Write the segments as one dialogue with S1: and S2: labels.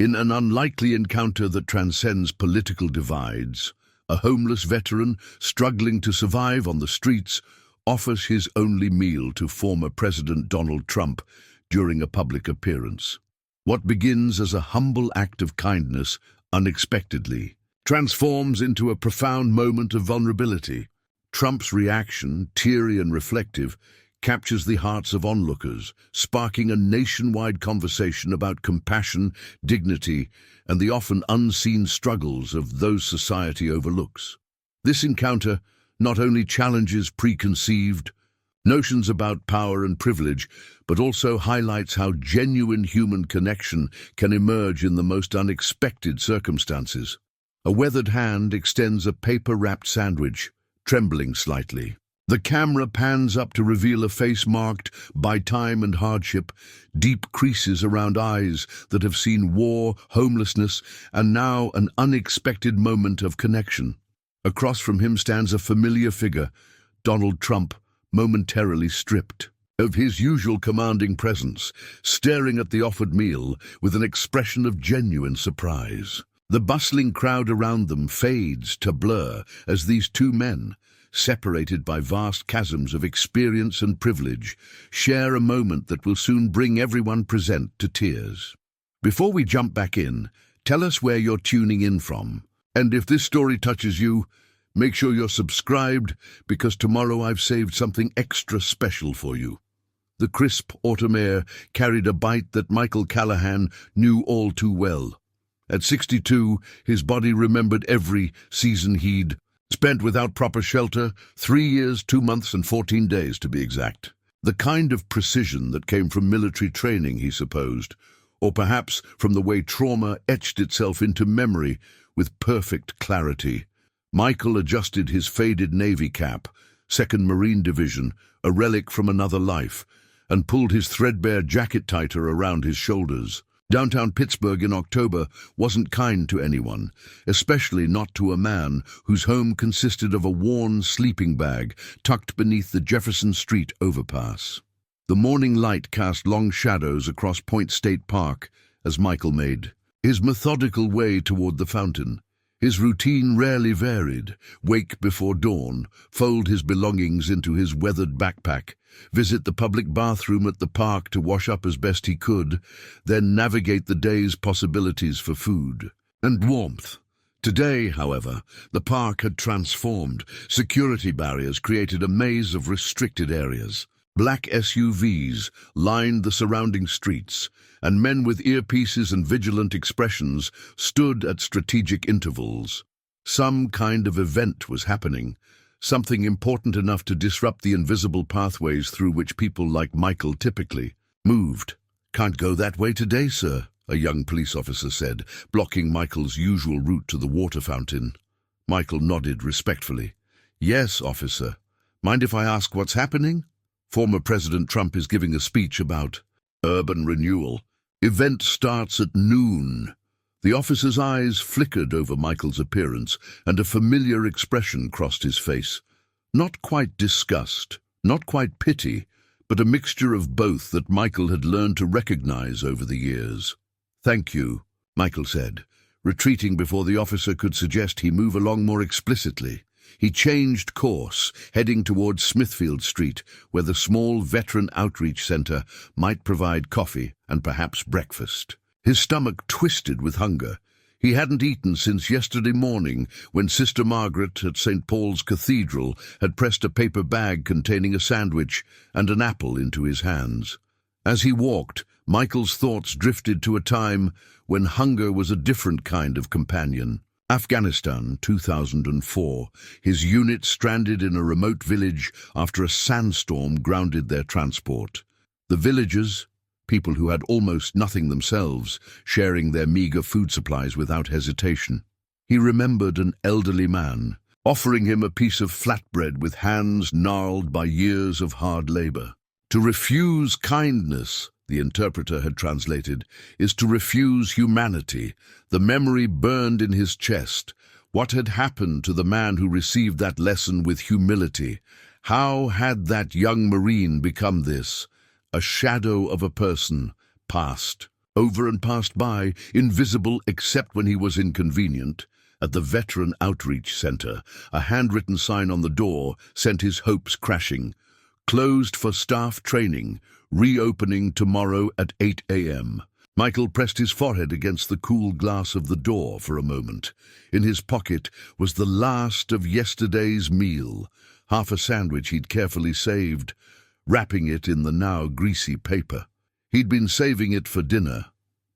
S1: In an unlikely encounter that transcends political divides, a homeless veteran struggling to survive on the streets offers his only meal to former President Donald Trump during a public appearance. What begins as a humble act of kindness unexpectedly transforms into a profound moment of vulnerability. Trump's reaction, teary and reflective, captures the hearts of onlookers, sparking a nationwide conversation about compassion, dignity, and the often unseen struggles of those society overlooks. This encounter not only challenges preconceived notions about power and privilege, but also highlights how genuine human connection can emerge in the most unexpected circumstances. A weathered hand extends a paper-wrapped sandwich, trembling slightly. The camera pans up to reveal a face marked by time and hardship, deep creases around eyes that have seen war, homelessness, and now an unexpected moment of connection. Across from him stands a familiar figure, Donald Trump, momentarily stripped of his usual commanding presence, staring at the offered meal with an expression of genuine surprise. The bustling crowd around them fades to blur as these two men, separated by vast chasms of experience and privilege, share a moment that will soon bring everyone present to tears. Before we jump back in, tell us where you're tuning in from. And if this story touches you, make sure you're subscribed, because tomorrow I've saved something extra special for you. The crisp autumn air carried a bite that Michael Callahan knew all too well. At 62, his body remembered every season he'd spent without proper shelter, 3 years, 2 months, and 14 days to be exact. The kind of precision that came from military training, he supposed, or perhaps from the way trauma etched itself into memory with perfect clarity. Michael adjusted his faded Navy cap, 2nd Marine Division, a relic from another life, and pulled his threadbare jacket tighter around his shoulders. Downtown Pittsburgh in October wasn't kind to anyone, especially not to a man whose home consisted of a worn sleeping bag tucked beneath the Jefferson Street overpass. The morning light cast long shadows across Point State Park as Michael made his methodical way toward the fountain. His routine rarely varied: wake before dawn, fold his belongings into his weathered backpack, visit the public bathroom at the park to wash up as best he could, then navigate the day's possibilities for food and warmth. Today, however, the park had transformed. Security barriers created a maze of restricted areas. Black SUVs lined the surrounding streets, and men with earpieces and vigilant expressions stood at strategic intervals. Some kind of event was happening, something important enough to disrupt the invisible pathways through which people like Michael typically moved. "Can't go that way today, sir," a young police officer said, blocking Michael's usual route to the water fountain. Michael nodded respectfully. "Yes, officer. Mind if I ask what's happening?" Former President Trump is giving a speech about urban renewal. Event starts at noon. The officer's eyes flickered over Michael's appearance, and a familiar expression crossed his face. Not quite disgust, not quite pity, but a mixture of both that Michael had learned to recognize over the years. "Thank you," Michael said, retreating before the officer could suggest he move along more explicitly. He changed course, heading towards Smithfield Street, where the small veteran outreach center might provide coffee and perhaps breakfast. His stomach twisted with hunger. He hadn't eaten since yesterday morning, when Sister Margaret at St. Paul's Cathedral had pressed a paper bag containing a sandwich and an apple into his hands. As he walked, Michael's thoughts drifted to a time when hunger was a different kind of companion. Afghanistan, 2004. His unit stranded in a remote village after a sandstorm grounded their transport. The villagers, people who had almost nothing themselves, sharing their meager food supplies without hesitation. He remembered an elderly man, offering him a piece of flatbread with hands gnarled by years of hard labor. To refuse kindness, the interpreter had translated, is to refuse humanity. The memory burned in his chest. What had happened to the man who received that lesson with humility? How had that young Marine become this? A shadow of a person, past. over and passed by, invisible except when he was inconvenient. At the Veteran Outreach Center, a handwritten sign on the door sent his hopes crashing. Closed for staff training, reopening tomorrow at 8 a.m. Michael pressed his forehead against the cool glass of the door for a moment. In his pocket was the last of yesterday's meal, half a sandwich he'd carefully saved, wrapping it in the now greasy paper. He'd been saving it for dinner,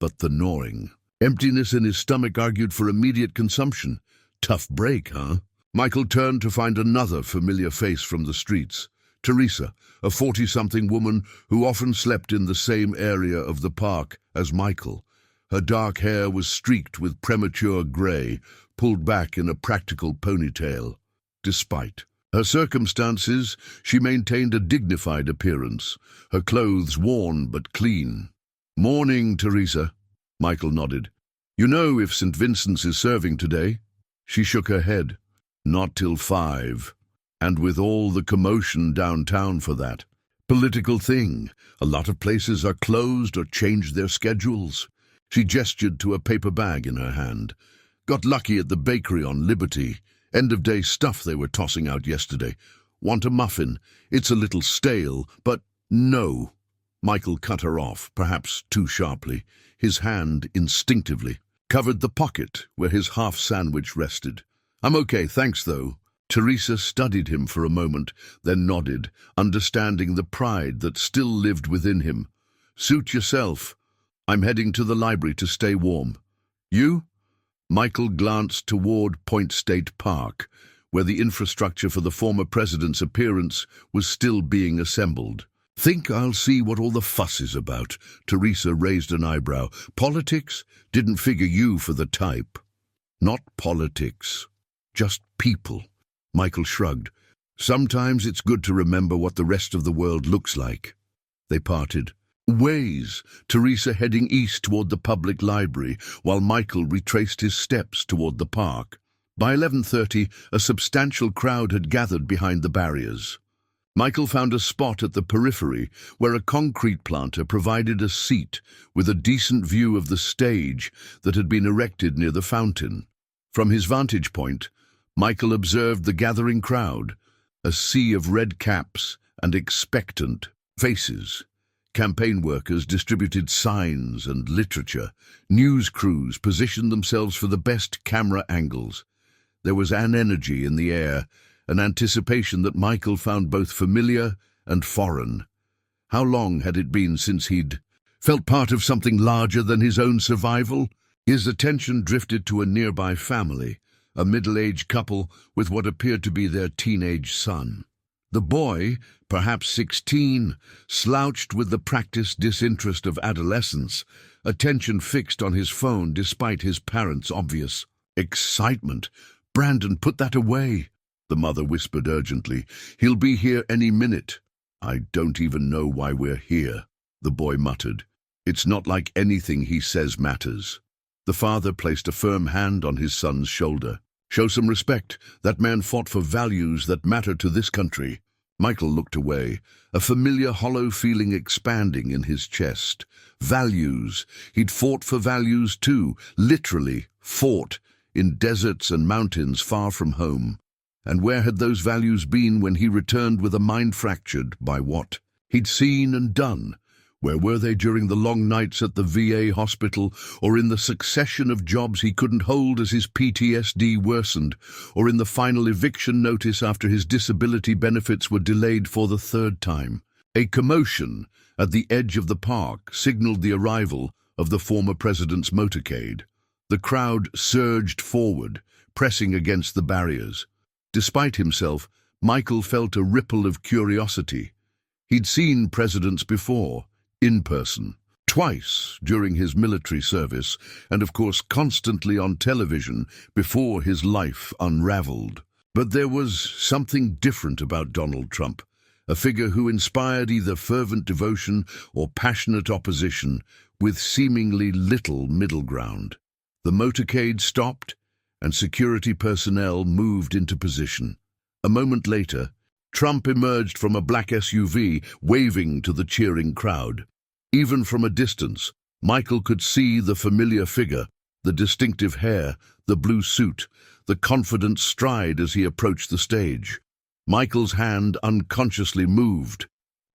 S1: but the gnawing emptiness in his stomach argued for immediate consumption. Tough break, huh? Michael turned to find another familiar face from the streets. Teresa, a 40-something woman who often slept in the same area of the park as Michael. Her dark hair was streaked with premature grey, pulled back in a practical ponytail. Despite her circumstances, she maintained a dignified appearance, her clothes worn but clean. "Morning, Teresa," Michael nodded. "You know if St. Vincent's is serving today?" She shook her head. "Not till 5. And with all the commotion downtown for that political thing, a lot of places are closed or changed their schedules." She gestured to a paper bag in her hand. "Got lucky at the bakery on Liberty. End-of-day stuff they were tossing out yesterday. Want a muffin? It's a little stale, but..." "No." Michael cut her off, perhaps too sharply. His hand instinctively covered the pocket where his half-sandwich rested. "I'm okay, thanks, though." Teresa studied him for a moment, then nodded, understanding the pride that still lived within him. "Suit yourself. I'm heading to the library to stay warm. You?" Michael glanced toward Point State Park, where the infrastructure for the former president's appearance was still being assembled. "Think I'll see what all the fuss is about." Teresa raised an eyebrow. "Politics? Didn't figure you for the type." "Not politics. Just people." Michael shrugged. "Sometimes it's good to remember what the rest of the world looks like." They parted ways, Teresa heading east toward the public library, while Michael retraced his steps toward the park. By 11:30, a substantial crowd had gathered behind the barriers. Michael found a spot at the periphery where a concrete planter provided a seat with a decent view of the stage that had been erected near the fountain. From his vantage point, Michael observed the gathering crowd, a sea of red caps and expectant faces. Campaign workers distributed signs and literature. News crews positioned themselves for the best camera angles. There was an energy in the air, an anticipation that Michael found both familiar and foreign. How long had it been since he'd felt part of something larger than his own survival? His attention drifted to a nearby family, a middle-aged couple with what appeared to be their teenage son. The boy, perhaps 16, slouched with the practiced disinterest of adolescence, attention fixed on his phone despite his parents' obvious excitement. "Brandon, put that away," the mother whispered urgently. "He'll be here any minute." "I don't even know why we're here," the boy muttered. "It's not like anything he says matters." The father placed a firm hand on his son's shoulder. "Show some respect. That man fought for values that matter to this country." Michael looked away, a familiar hollow feeling expanding in his chest. Values. He'd fought for values too, literally fought, in deserts and mountains far from home. And where had those values been when he returned with a mind fractured by what he'd seen and done? Where were they during the long nights at the VA hospital, or in the succession of jobs he couldn't hold as his PTSD worsened, or in the final eviction notice after his disability benefits were delayed for the 3rd time? A commotion at the edge of the park signaled the arrival of the former president's motorcade. The crowd surged forward, pressing against the barriers. Despite himself, Michael felt a ripple of curiosity. He'd seen presidents before, in person, twice during his military service, and of course constantly on television before his life unraveled. But there was something different about Donald Trump, a figure who inspired either fervent devotion or passionate opposition, with seemingly little middle ground. The motorcade stopped, and security personnel moved into position. A moment later, Trump emerged from a black SUV, waving to the cheering crowd. Even from a distance, Michael could see the familiar figure, the distinctive hair, the blue suit, the confident stride as he approached the stage. Michael's hand unconsciously moved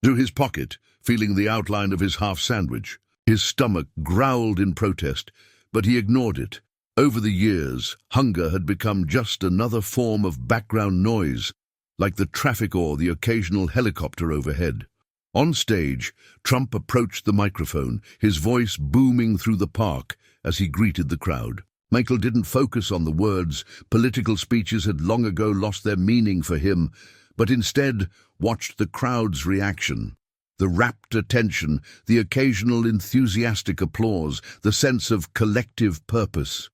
S1: to his pocket, feeling the outline of his half sandwich. His stomach growled in protest, but he ignored it. Over the years, hunger had become just another form of background noise, like the traffic or the occasional helicopter overhead. On stage, Trump approached the microphone, his voice booming through the park as he greeted the crowd. Michael didn't focus on the words. Political speeches had long ago lost their meaning for him, but instead watched the crowd's reaction. The rapt attention, the occasional enthusiastic applause, the sense of collective purpose.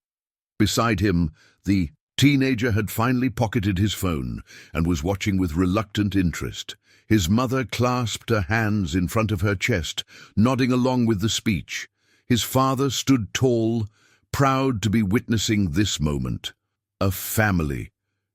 S1: Beside him, the teenager had finally pocketed his phone and was watching with reluctant interest. His mother clasped her hands in front of her chest, nodding along with the speech. His father stood tall, proud to be witnessing this moment. A family,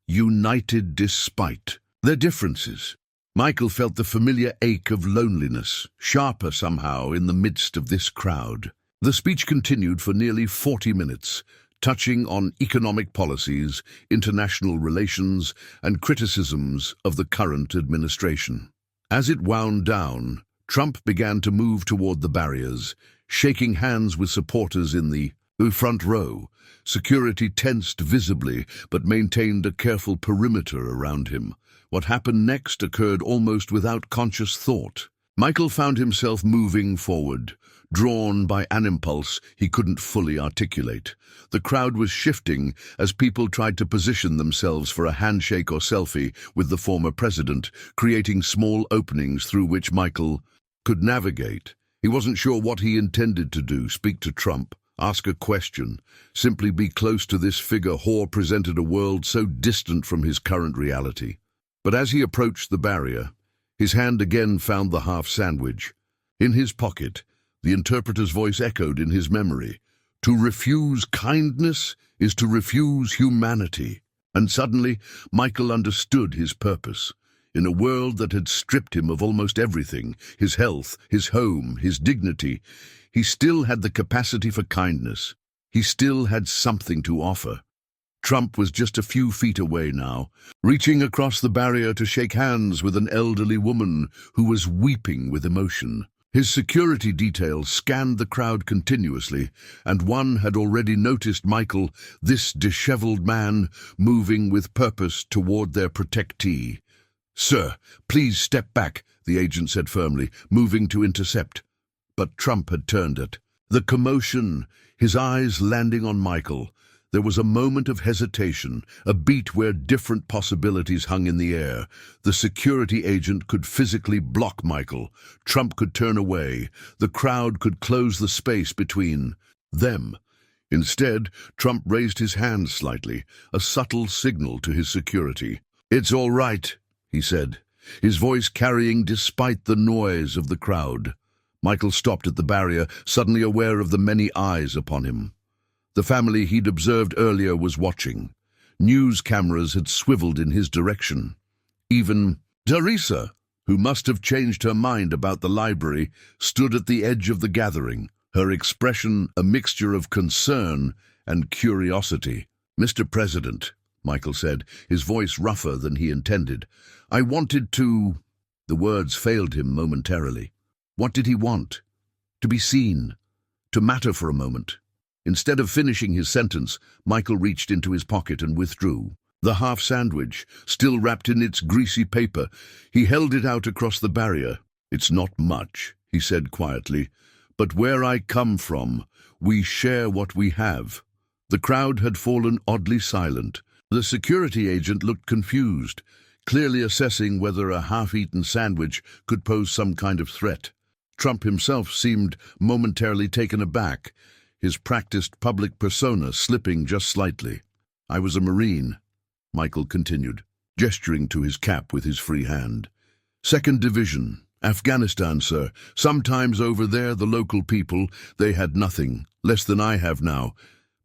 S1: united despite their differences. Michael felt the familiar ache of loneliness, sharper somehow in the midst of this crowd. The speech continued for nearly 40 minutes, touching on economic policies, international relations, and criticisms of the current administration. As it wound down, Trump began to move toward the barriers, shaking hands with supporters in the front row. Security tensed visibly, but maintained a careful perimeter around him. What happened next occurred almost without conscious thought. Michael found himself moving forward, drawn by an impulse he couldn't fully articulate. The crowd was shifting as people tried to position themselves for a handshake or selfie with the former president, creating small openings through which Michael could navigate. He wasn't sure what he intended to do: speak to Trump, ask a question, simply be close to this figure who presented a world so distant from his current reality. But as he approached the barrier, his hand again found the half sandwich. In his pocket, the interpreter's voice echoed in his memory. To refuse kindness is to refuse humanity. And suddenly, Michael understood his purpose. In a world that had stripped him of almost everything, his health, his home, his dignity, he still had the capacity for kindness. He still had something to offer. Trump was just a few feet away now, reaching across the barrier to shake hands with an elderly woman who was weeping with emotion. His security details scanned the crowd continuously, and one had already noticed Michael, this disheveled man, moving with purpose toward their protectee. "Sir, please step back," the agent said firmly, moving to intercept. But Trump had turned it. The commotion, his eyes landing on Michael. There was a moment of hesitation, a beat where different possibilities hung in the air. The security agent could physically block Michael. Trump could turn away. The crowd could close the space between them. Instead, Trump raised his hand slightly, a subtle signal to his security. "It's all right," he said, his voice carrying despite the noise of the crowd. Michael stopped at the barrier, suddenly aware of the many eyes upon him. The family he'd observed earlier was watching. News cameras had swiveled in his direction. Even Teresa, who must have changed her mind about the library, stood at the edge of the gathering, her expression a mixture of concern and curiosity. "Mr. President," Michael said, his voice rougher than he intended, "I wanted to—" The words failed him momentarily. What did he want? To be seen, to matter for a moment. Instead of finishing his sentence, Michael reached into his pocket and withdrew. The half sandwich, still wrapped in its greasy paper, he held it out across the barrier. "It's not much," he said quietly, "but where I come from, we share what we have." The crowd had fallen oddly silent. The security agent looked confused, clearly assessing whether a half-eaten sandwich could pose some kind of threat. Trump himself seemed momentarily taken aback, his practiced public persona slipping just slightly. "I was a Marine," Michael continued, gesturing to his cap with his free hand. "Second Division, Afghanistan, sir. Sometimes over there the local people, they had nothing, less than I have now,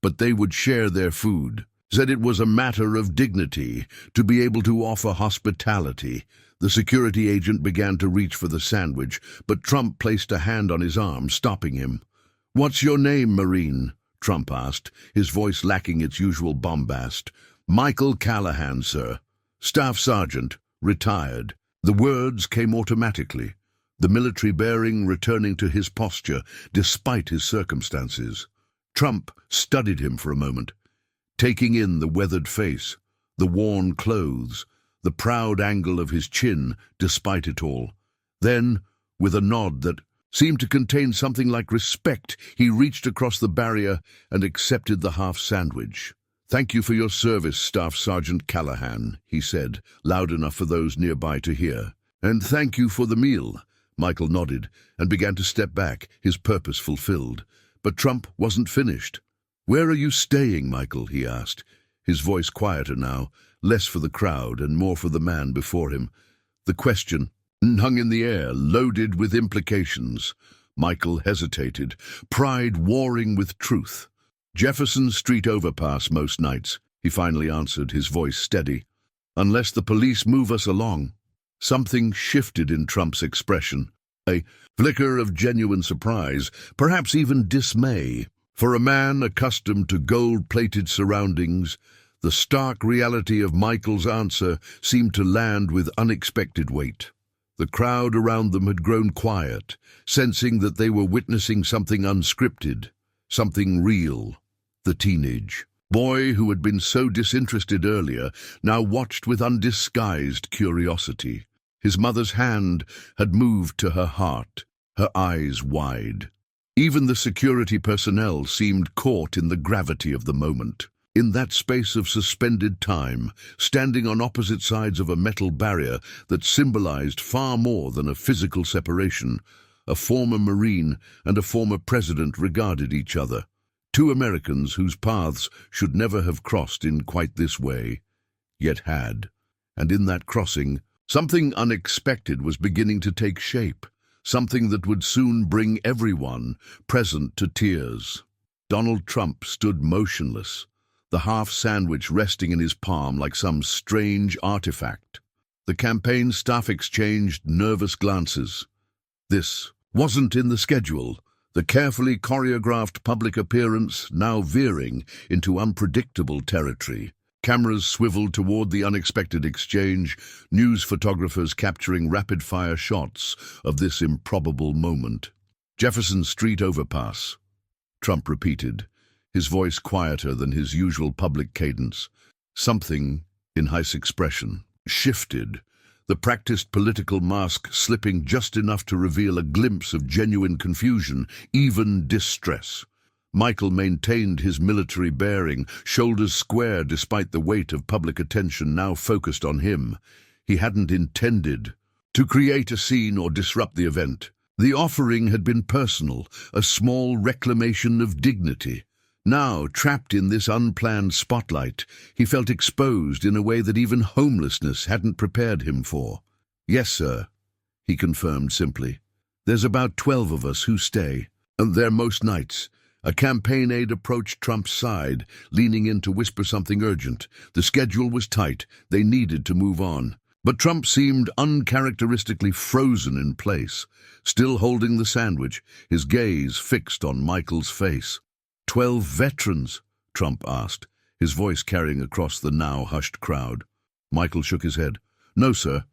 S1: but they would share their food. Said it was a matter of dignity to be able to offer hospitality." The security agent began to reach for the sandwich, but Trump placed a hand on his arm, stopping him. "What's your name, Marine?" Trump asked, his voice lacking its usual bombast. "Michael Callahan, sir. Staff Sergeant, retired." The words came automatically, the military bearing returning to his posture despite his circumstances. Trump studied him for a moment, taking in the weathered face, the worn clothes, the proud angle of his chin despite it all. Then, with a nod that seemed to contain something like respect, he reached across the barrier and accepted the half-sandwich. "Thank you for your service, Staff Sergeant Callahan," he said, loud enough for those nearby to hear. "And thank you for the meal." Michael nodded and began to step back, his purpose fulfilled. But Trump wasn't finished. "Where are you staying, Michael?" he asked, his voice quieter now, less for the crowd and more for the man before him. The question hung in the air, loaded with implications. Michael hesitated, pride warring with truth. "Jefferson Street overpass most nights," he finally answered, his voice steady. "Unless the police move us along." Something shifted in Trump's expression, a flicker of genuine surprise, perhaps even dismay. For a man accustomed to gold-plated surroundings, the stark reality of Michael's answer seemed to land with unexpected weight. The crowd around them had grown quiet, sensing that they were witnessing something unscripted, something real. The teenage boy who had been so disinterested earlier now watched with undisguised curiosity. His mother's hand had moved to her heart, her eyes wide. Even the security personnel seemed caught in the gravity of the moment. In that space of suspended time, standing on opposite sides of a metal barrier that symbolized far more than a physical separation, a former Marine and a former president regarded each other. Two Americans whose paths should never have crossed in quite this way, yet had. And in that crossing, something unexpected was beginning to take shape, something that would soon bring everyone present to tears. Donald Trump stood motionless, the half-sandwich resting in his palm like some strange artifact. The campaign staff exchanged nervous glances. This wasn't in the schedule, the carefully choreographed public appearance now veering into unpredictable territory. Cameras swiveled toward the unexpected exchange, news photographers capturing rapid-fire shots of this improbable moment. "Jefferson Street overpass," Trump repeated, his voice quieter than his usual public cadence. Something, in his expression, shifted, the practiced political mask slipping just enough to reveal a glimpse of genuine confusion, even distress. Michael maintained his military bearing, shoulders square despite the weight of public attention now focused on him. He hadn't intended to create a scene or disrupt the event. The offering had been personal, a small reclamation of dignity. Now, trapped in this unplanned spotlight, he felt exposed in a way that even homelessness hadn't prepared him for. "Yes, sir," he confirmed simply. "There's about 12 of us who stay, and they're most nights." A campaign aide approached Trump's side, leaning in to whisper something urgent. The schedule was tight. They needed to move on. But Trump seemed uncharacteristically frozen in place, still holding the sandwich, his gaze fixed on Michael's face. 12 veterans?" Trump asked, his voice carrying across the now hushed crowd. Michael shook his head. "No, sir.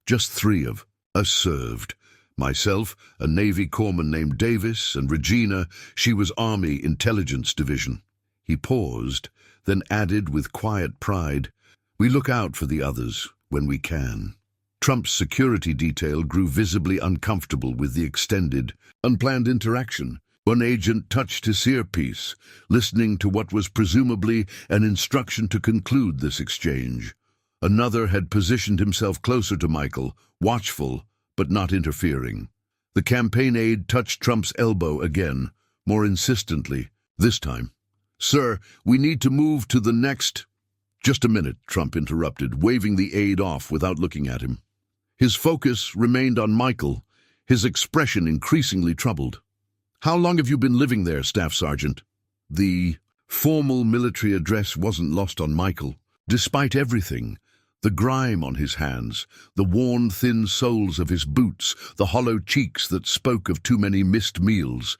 S1: Just 3 of us served. Myself, a Navy corpsman named Davis, and Regina, she was Army Intelligence Division." He paused, then added with quiet pride, "We look out for the others when we can." Trump's security detail grew visibly uncomfortable with the extended, unplanned interaction. One agent touched his earpiece, listening to what was presumably an instruction to conclude this exchange. Another had positioned himself closer to Michael, watchful, but not interfering. The campaign aide touched Trump's elbow again, more insistently, this time. "Sir, we need to move to the next—" "Just a minute," Trump interrupted, waving the aide off without looking at him. His focus remained on Michael, his expression increasingly troubled. "How long have you been living there, Staff Sergeant?" The formal military address wasn't lost on Michael. Despite everything, the grime on his hands, the worn thin soles of his boots, the hollow cheeks that spoke of too many missed meals,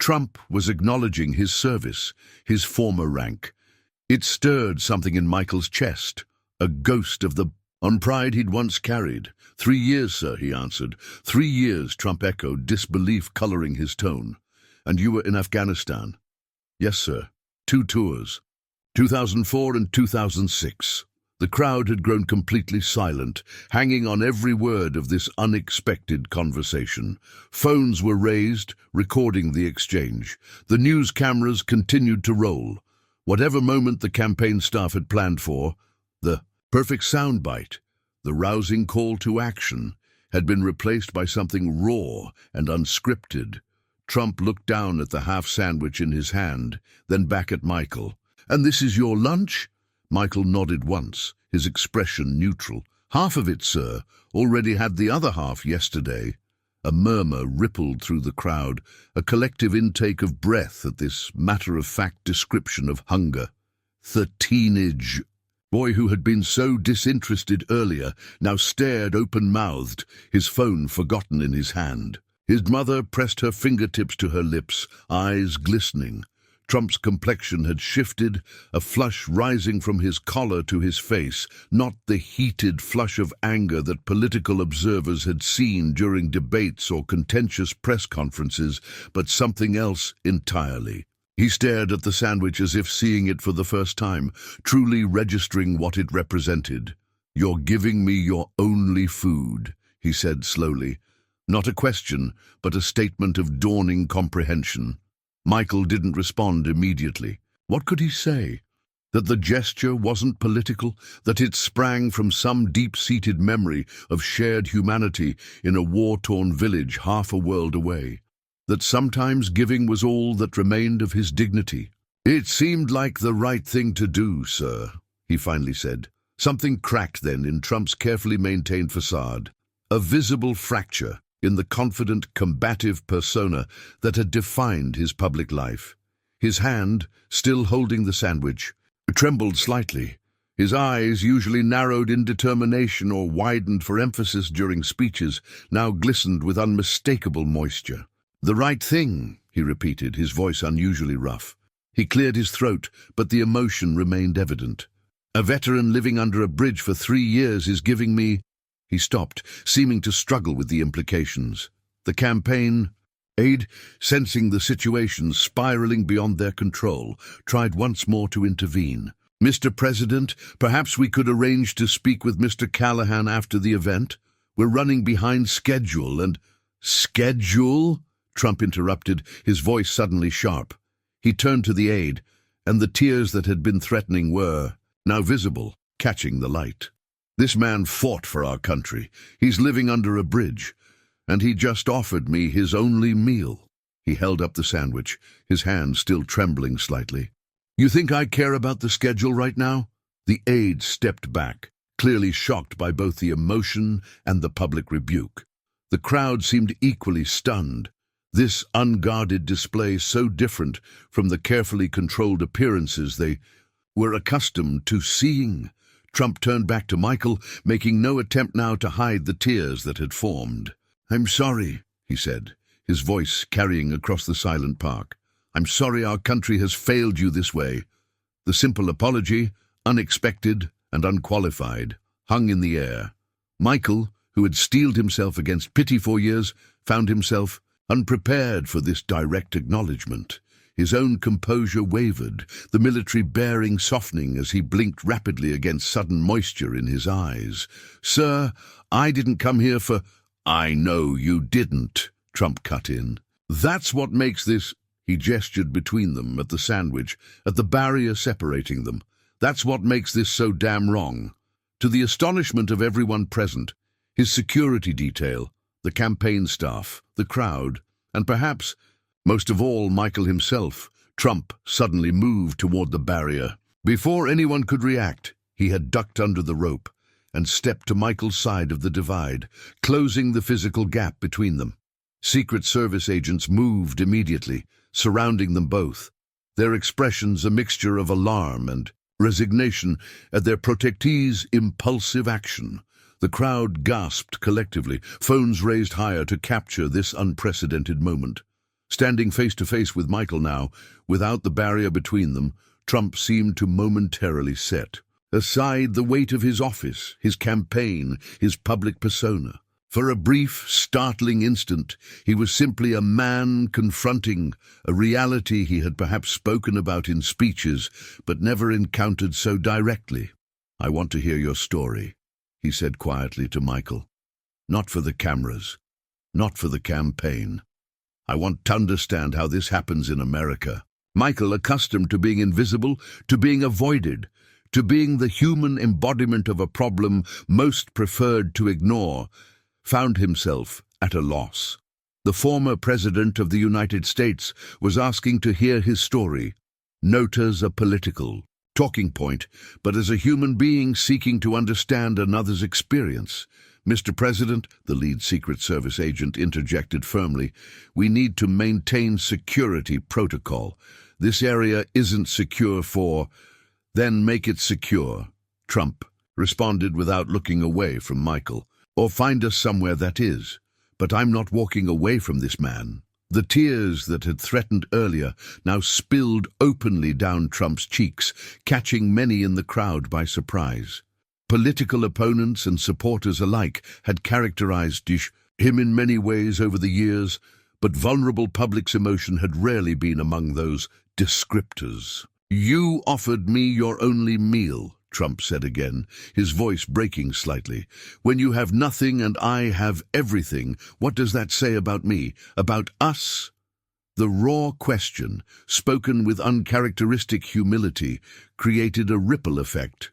S1: Trump was acknowledging his service, his former rank. It stirred something in Michael's chest, a ghost of the pride he'd once carried. 3 years, sir, he answered. 3 years, Trump echoed, disbelief coloring his tone. And you were in Afghanistan? Yes, sir. 2 tours. 2004 and 2006. The crowd had grown completely silent, hanging on every word of this unexpected conversation. Phones were raised, recording the exchange. The news cameras continued to roll. Whatever moment the campaign staff had planned for, the perfect soundbite, the rousing call to action, had been replaced by something raw and unscripted. Trump looked down at the half sandwich in his hand, then back at Michael. "And this is your lunch?" Michael nodded once, his expression neutral. "Half of it, sir. Already had the other half yesterday." A murmur rippled through the crowd, a collective intake of breath at this matter-of-fact description of hunger. The teenage boy who had been so disinterested earlier now stared open-mouthed, his phone forgotten in his hand. His mother pressed her fingertips to her lips, eyes glistening. Trump's complexion had shifted, a flush rising from his collar to his face, not the heated flush of anger that political observers had seen during debates or contentious press conferences, but something else entirely. He stared at the sandwich as if seeing it for the first time, truly registering what it represented. "You're giving me your only food," he said slowly. Not a question, but a statement of dawning comprehension. Michael didn't respond immediately. What could he say? That the gesture wasn't political, that it sprang from some deep-seated memory of shared humanity in a war-torn village half a world away. That sometimes giving was all that remained of his dignity. "It seemed like the right thing to do, sir," he finally said. Something cracked then in Trump's carefully maintained facade. A visible fracture in the confident, combative persona that had defined his public life. His hand, still holding the sandwich, trembled slightly. His eyes, usually narrowed in determination or widened for emphasis during speeches, now glistened with unmistakable moisture. "The right thing," he repeated, his voice unusually rough. He cleared his throat, but the emotion remained evident. "A veteran living under a bridge for 3 years is giving me—" He stopped, seeming to struggle with the implications. The campaign aide, sensing the situation spiraling beyond their control, tried once more to intervene. "Mr. President, perhaps we could arrange to speak with Mr. Callahan after the event? We're running behind schedule and—" "Schedule?" Trump interrupted, his voice suddenly sharp. He turned to the aide, and the tears that had been threatening were, now visible, catching the light. "This man fought for our country. He's living under a bridge, and he just offered me his only meal." He held up the sandwich, his hand still trembling slightly. "You think I care about the schedule right now?" The aide stepped back, clearly shocked by both the emotion and the public rebuke. The crowd seemed equally stunned. This unguarded display so different from the carefully controlled appearances they were accustomed to seeing. Trump turned back to Michael, making no attempt now to hide the tears that had formed. "I'm sorry," he said, his voice carrying across the silent park. "I'm sorry our country has failed you this way." The simple apology, unexpected and unqualified, hung in the air. Michael, who had steeled himself against pity for years, found himself unprepared for this direct acknowledgement. His own composure wavered, the military bearing softening as he blinked rapidly against sudden moisture in his eyes. "Sir, I didn't come here for—" "I know you didn't," Trump cut in. "That's what makes this—" He gestured between them, at the sandwich, at the barrier separating them. "That's what makes this so damn wrong." To the astonishment of everyone present, his security detail, the campaign staff, the crowd, and perhaps, most of all, Michael himself, Trump suddenly moved toward the barrier. Before anyone could react, he had ducked under the rope and stepped to Michael's side of the divide, closing the physical gap between them. Secret Service agents moved immediately, surrounding them both, their expressions a mixture of alarm and resignation at their protectee's impulsive action. The crowd gasped collectively, phones raised higher to capture this unprecedented moment. Standing face to face with Michael now, without the barrier between them, Trump seemed to momentarily set aside the weight of his office, his campaign, his public persona. For a brief, startling instant, he was simply a man confronting a reality he had perhaps spoken about in speeches, but never encountered so directly. "I want to hear your story," he said quietly to Michael. "Not for the cameras, not for the campaign. I want to understand how this happens in America." Michael, accustomed to being invisible, to being avoided, to being the human embodiment of a problem most preferred to ignore, found himself at a loss. The former President of the United States was asking to hear his story, not as a political talking point, but as a human being seeking to understand another's experience. "Mr. President," the lead Secret Service agent interjected firmly, "we need to maintain security protocol. This area isn't secure for—" "Then make it secure," Trump responded without looking away from Michael. "Or find us somewhere that is. But I'm not walking away from this man." The tears that had threatened earlier now spilled openly down Trump's cheeks, catching many in the crowd by surprise. Political opponents and supporters alike had characterized him in many ways over the years, but vulnerable public's emotion had rarely been among those descriptors. "You offered me your only meal," Trump said again, his voice breaking slightly. "When you have nothing and I have everything, what does that say about me, about us?" The raw question, spoken with uncharacteristic humility, created a ripple effect.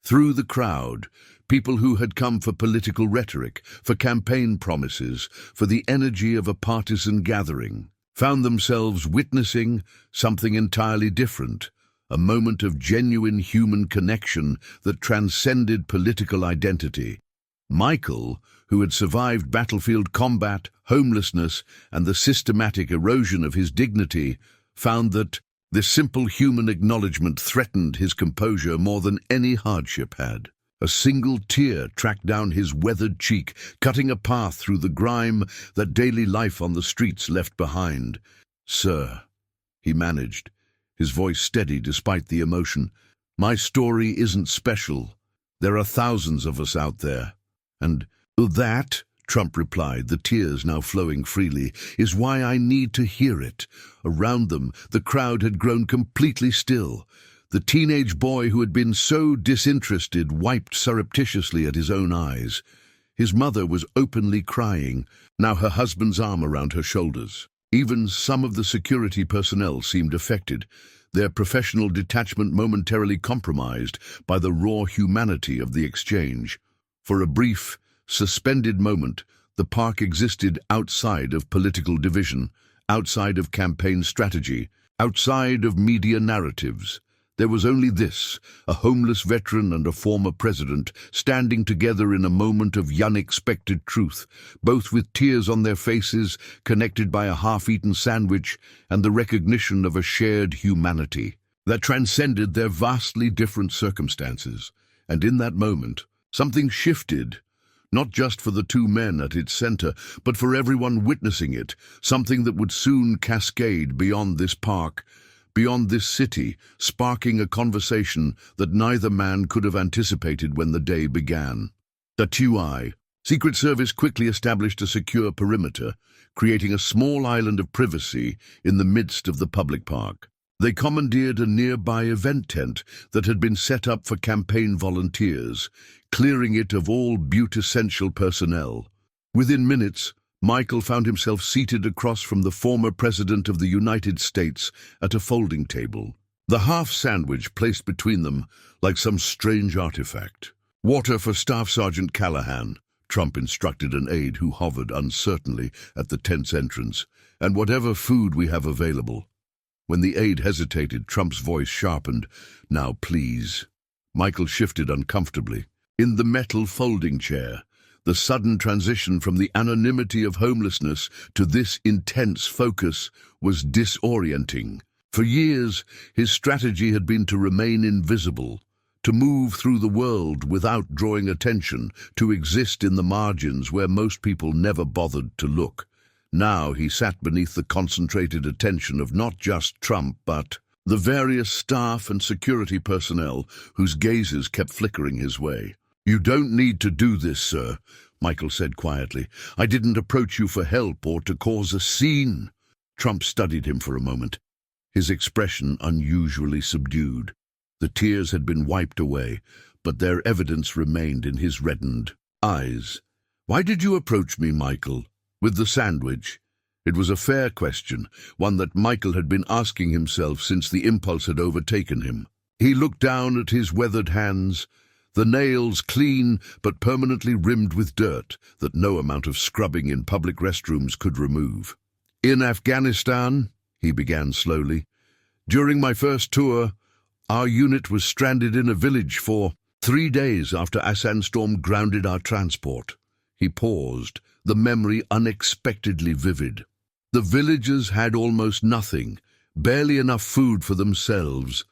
S1: Through the crowd, people who had come for political rhetoric, for campaign promises, for the energy of a partisan gathering, found themselves witnessing something entirely different, a moment of genuine human connection that transcended political identity. Michael, who had survived battlefield combat, homelessness, and the systematic erosion of his dignity, found that this simple human acknowledgement threatened his composure more than any hardship had. A single tear tracked down his weathered cheek, cutting a path through the grime that daily life on the streets left behind. "Sir," he managed, his voice steady despite the emotion, "my story isn't special. There are thousands of us out there. And that," Trump replied, the tears now flowing freely, "is why I need to hear it." Around them, the crowd had grown completely still. The teenage boy who had been so disinterested wiped surreptitiously at his own eyes. His mother was openly crying, now her husband's arm around her shoulders. Even some of the security personnel seemed affected, their professional detachment momentarily compromised by the raw humanity of the exchange. For a brief, suspended moment, the park existed outside of political division, outside of campaign strategy, outside of media narratives. There was only this, a homeless veteran and a former president, standing together in a moment of unexpected truth, both with tears on their faces, connected by a half-eaten sandwich, and the recognition of a shared humanity that transcended their vastly different circumstances. And in that moment, something shifted, not just for the two men at its center, but for everyone witnessing it, something that would soon cascade beyond this park, beyond this city, sparking a conversation that neither man could have anticipated when the day began. The TUI. Secret Service quickly established a secure perimeter, creating a small island of privacy in the midst of the public park. They commandeered a nearby event tent that had been set up for campaign volunteers, clearing it of all beauty-essential personnel. Within minutes, Michael found himself seated across from the former President of the United States at a folding table, the half sandwich placed between them like some strange artifact. "Water for Staff Sergeant Callahan," Trump instructed an aide who hovered uncertainly at the tent's entrance, "and whatever food we have available." When the aide hesitated, Trump's voice sharpened. "Now, please." Michael shifted uncomfortably. In the metal folding chair, the sudden transition from the anonymity of homelessness to this intense focus was disorienting. For years, his strategy had been to remain invisible, to move through the world without drawing attention, to exist in the margins where most people never bothered to look. Now he sat beneath the concentrated attention of not just Trump, but the various staff and security personnel whose gazes kept flickering his way. "You don't need to do this, sir," Michael said quietly. "I didn't approach you for help or to cause a scene." Trump studied him for a moment, his expression unusually subdued. The tears had been wiped away, but their evidence remained in his reddened eyes. "Why did you approach me, Michael? With the sandwich?" It was a fair question, one that Michael had been asking himself since the impulse had overtaken him. He looked down at his weathered hands, the nails clean but permanently rimmed with dirt that no amount of scrubbing in public restrooms could remove. "In Afghanistan," he began slowly, "during my first tour, our unit was stranded in a village for 3 days after a sandstorm grounded our transport." He paused, the memory unexpectedly vivid. The villagers had almost nothing, barely enough food for themselves,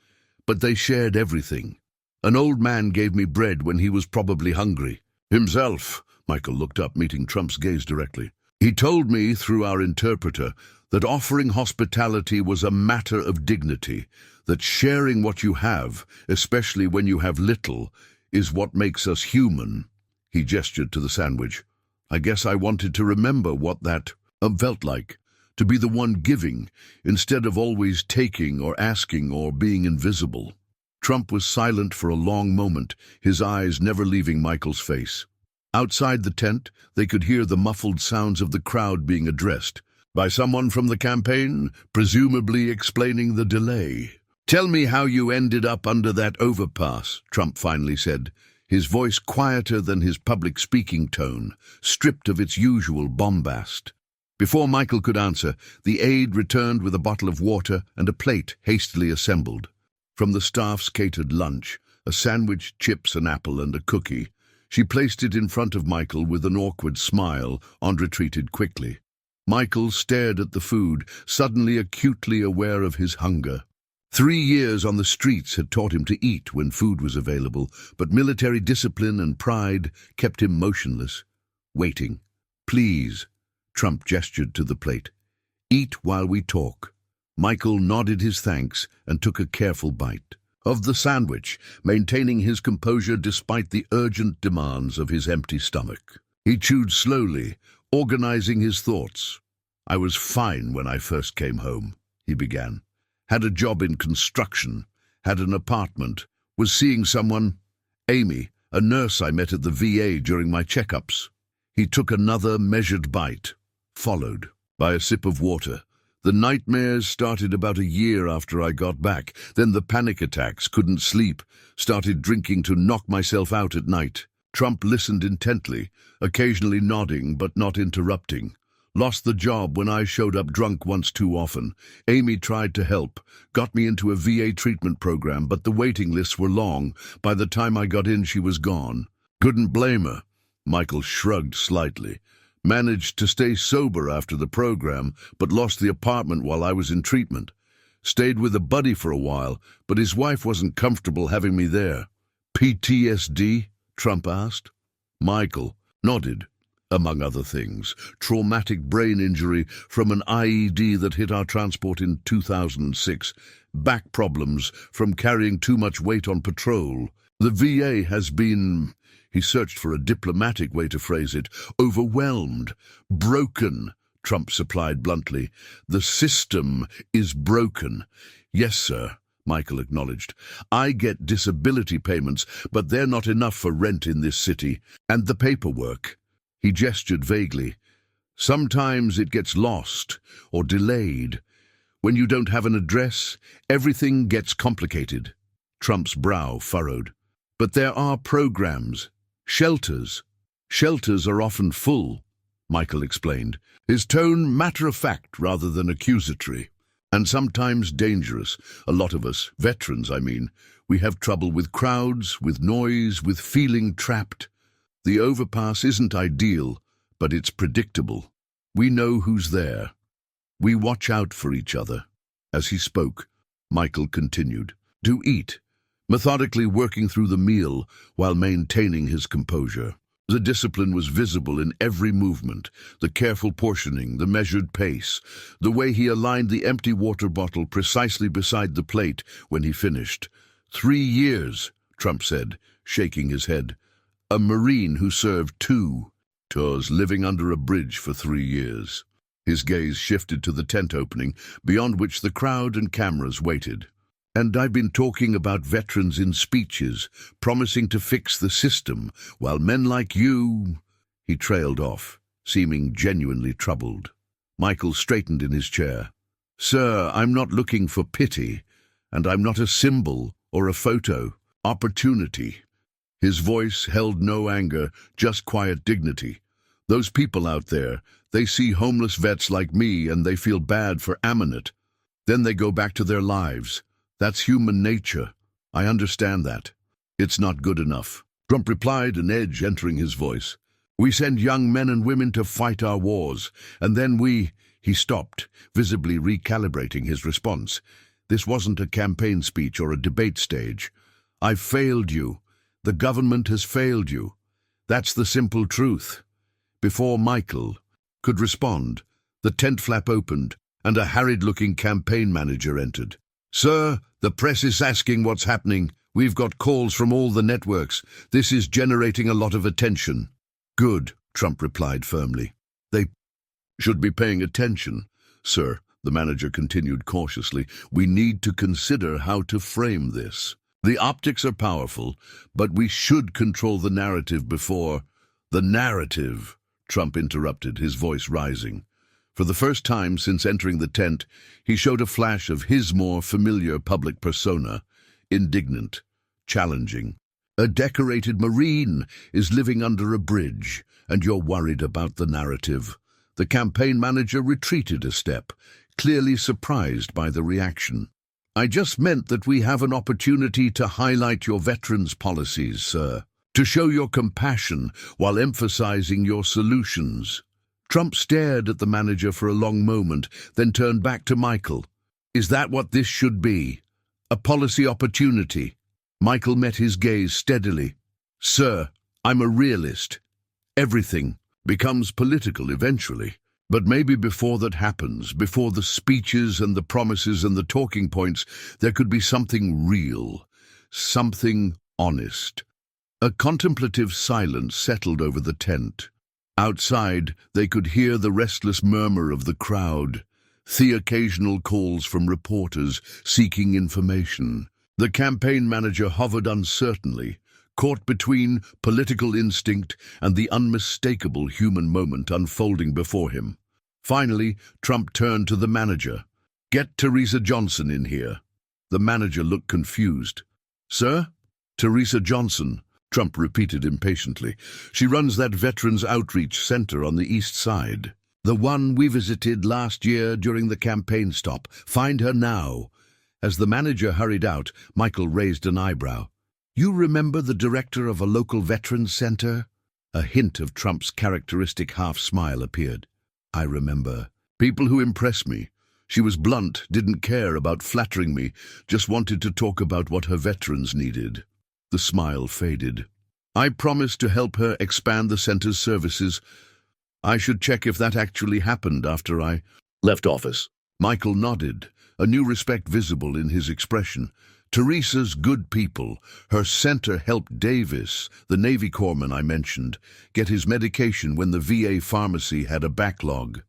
S1: but they shared everything. An old man gave me bread when he was probably hungry. "Himself," Michael looked up, meeting Trump's gaze directly. "He told me, through our interpreter, that offering hospitality was a matter of dignity, that sharing what you have, especially when you have little, is what makes us human." He gestured to the sandwich. "I guess I wanted to remember what that felt like, to be the one giving, instead of always taking or asking or being invisible." Trump was silent for a long moment, his eyes never leaving Michael's face. Outside the tent, they could hear the muffled sounds of the crowd being addressed by someone from the campaign, presumably explaining the delay. "Tell me how you ended up under that overpass," Trump finally said, his voice quieter than his public speaking tone, stripped of its usual bombast. Before Michael could answer, the aide returned with a bottle of water and a plate hastily assembled. From the staff's catered lunch, a sandwich, chips, an apple, and a cookie, she placed it in front of Michael with an awkward smile and retreated quickly. Michael stared at the food, suddenly acutely aware of his hunger. 3 years on the streets had taught him to eat when food was available, but military discipline and pride kept him motionless, waiting. "Please," Trump gestured to the plate. "Eat while we talk." Michael nodded his thanks and took a careful bite of the sandwich, maintaining his composure despite the urgent demands of his empty stomach. He chewed slowly, organizing his thoughts. "I was fine when I first came home," he began. "Had a job in construction, had an apartment, was seeing someone, Amy, a nurse I met at the VA during my checkups." He took another measured bite, followed by a sip of water. "The nightmares started about a year after I got back, then the panic attacks, couldn't sleep, started drinking to knock myself out at night." Trump listened intently, occasionally nodding but not interrupting. "Lost the job when I showed up drunk once too often. Amy tried to help, got me into a VA treatment program, but the waiting lists were long. By the time I got in, she was gone. Couldn't blame her." Michael shrugged slightly. "Managed to stay sober after the program, but lost the apartment while I was in treatment. Stayed with a buddy for a while, but his wife wasn't comfortable having me there." "PTSD?" Trump asked. Michael nodded. "Among other things, traumatic brain injury from an IED that hit our transport in 2006, back problems from carrying too much weight on patrol. The VA has been," he searched for a diplomatic way to phrase it, "overwhelmed, broken," Trump supplied bluntly. "The system is broken." "Yes, sir," Michael acknowledged. "I get disability payments, but they're not enough for rent in this city. And the paperwork." He gestured vaguely. "Sometimes it gets lost or delayed. When you don't have an address, everything gets complicated." Trump's brow furrowed. "But there are programs. Shelters. Shelters are often full," Michael explained, his tone matter-of-fact rather than accusatory. "And sometimes dangerous. A lot of us, veterans I mean, we have trouble with crowds, with noise, with feeling trapped. The overpass isn't ideal, but it's predictable. We know who's there. We watch out for each other." As he spoke, Michael continued to eat, methodically working through the meal while maintaining his composure. The discipline was visible in every movement, the careful portioning, the measured pace, the way he aligned the empty water bottle precisely beside the plate when he finished. 3 years, Trump said, shaking his head. A Marine who served 2 tours, living under a bridge for 3 years. His gaze shifted to the tent opening, beyond which the crowd and cameras waited. And I've been talking about veterans in speeches, promising to fix the system, while men like you... He trailed off, seeming genuinely troubled. Michael straightened in his chair. Sir, I'm not looking for pity, and I'm not a symbol or a photo. Opportunity. His voice held no anger, just quiet dignity. Those people out there, they see homeless vets like me and they feel bad for Aminet. Then they go back to their lives. That's human nature. I understand that. It's not good enough. Trump replied, an edge entering his voice. We send young men and women to fight our wars, and then we... He stopped, visibly recalibrating his response. This wasn't a campaign speech or a debate stage. I've failed you. The government has failed you. That's the simple truth. Before Michael could respond, the tent flap opened, and a harried-looking campaign manager entered. Sir, the press is asking what's happening. We've got calls from all the networks. This is generating a lot of attention. Good, Trump replied firmly. They should be paying attention. Sir, the manager continued cautiously, we need to consider how to frame this. The optics are powerful, but we should control the narrative before... The narrative, Trump interrupted, his voice rising. For the first time since entering the tent, he showed a flash of his more familiar public persona, indignant, challenging. A decorated Marine is living under a bridge, and you're worried about the narrative. The campaign manager retreated a step, clearly surprised by the reaction. I just meant that we have an opportunity to highlight your veterans' policies, sir, to show your compassion while emphasizing your solutions. Trump stared at the manager for a long moment, then turned back to Michael. Is that what this should be? A policy opportunity? Michael met his gaze steadily. Sir, I'm a realist. Everything becomes political eventually. But maybe before that happens, before the speeches and the promises and the talking points, there could be something real, something honest. A contemplative silence settled over the tent. Outside, they could hear the restless murmur of the crowd, the occasional calls from reporters seeking information. The campaign manager hovered uncertainly, caught between political instinct and the unmistakable human moment unfolding before him. Finally, Trump turned to the manager. Get Teresa Johnson in here. The manager looked confused. Sir? Teresa Johnson, Trump repeated impatiently. She runs that Veterans Outreach Center on the East Side. The one we visited last year during the campaign stop. Find her now. As the manager hurried out, Michael raised an eyebrow. You remember the director of a local veterans center? A hint of Trump's characteristic half-smile appeared. I remember. People who impressed me. She was blunt, didn't care about flattering me, just wanted to talk about what her veterans needed. The smile faded. I promised to help her expand the center's services. I should check if that actually happened after I left office. Michael nodded, a new respect visible in his expression. Teresa's good people. Her center helped Davis, the Navy corpsman I mentioned, get his medication when the VA pharmacy had a backlog.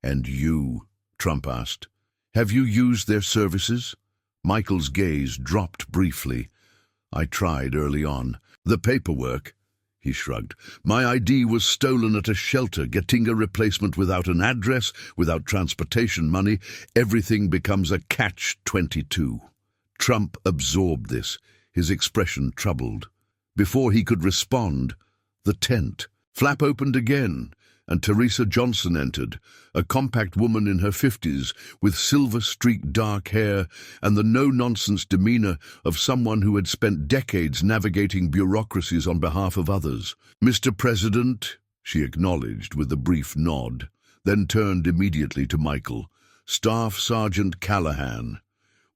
S1: And you, Trump asked, have you used their services? Michael's gaze dropped briefly. I tried early on. The paperwork, he shrugged. My ID was stolen at a shelter, getting a replacement without an address, without transportation money. Everything becomes a catch-22. Trump absorbed this, his expression troubled. Before he could respond, the tent flap opened again, and Teresa Johnson entered, a compact woman in her 50s with silver-streaked dark hair and the no-nonsense demeanor of someone who had spent decades navigating bureaucracies on behalf of others. Mr. President, she acknowledged with a brief nod, then turned immediately to Michael. Staff Sergeant Callahan.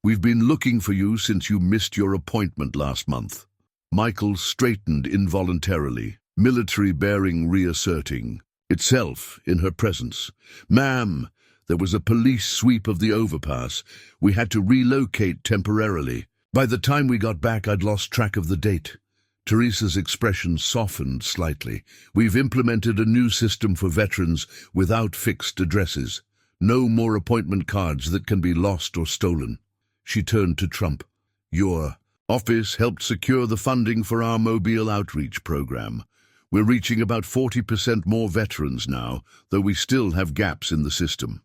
S1: We've been looking for you since you missed your appointment last month. Michael straightened involuntarily. military bearing reasserting itself in her presence. "Ma'am, there was a police sweep of the overpass. We had to relocate temporarily. By the time we got back, I'd lost track of the date." Teresa's expression softened slightly. "We've implemented a new system for veterans without fixed addresses. No more appointment cards that can be lost or stolen." She turned to Trump. "Your office helped secure the funding for our mobile outreach program. We're reaching about 40% more veterans now, though we still have gaps in the system."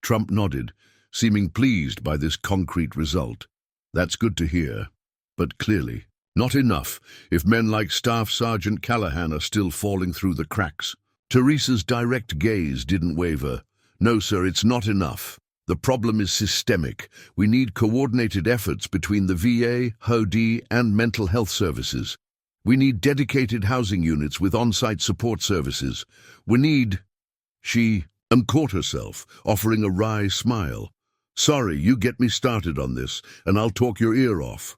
S1: Trump nodded, seeming pleased by this concrete result. "That's good to hear, but clearly not enough if men like Staff Sergeant Callahan are still falling through the cracks." Teresa's direct gaze didn't waver. "No, sir, it's not enough. The problem is systemic. We need coordinated efforts between the VA, HOD, and mental health services. We need dedicated housing units with on-site support services. We need—" She caught herself, offering a wry smile. "Sorry, you get me started on this, and I'll talk your ear off."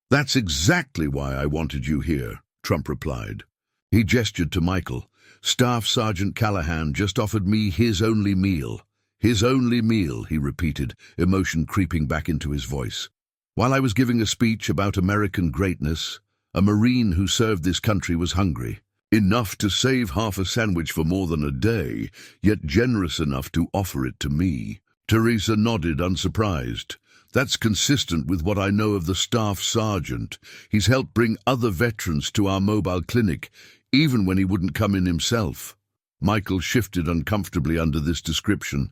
S1: "That's exactly why I wanted you here," Trump replied. He gestured to Michael. "Staff Sergeant Callahan just offered me his only meal." "His only meal," he repeated, emotion creeping back into his voice. "While I was giving a speech about American greatness, a Marine who served this country was hungry. Enough to save half a sandwich for more than a day, yet generous enough to offer it to me." Teresa nodded, unsurprised. "That's consistent with what I know of the staff sergeant. He's helped bring other veterans to our mobile clinic, even when he wouldn't come in himself." Michael shifted uncomfortably under this description.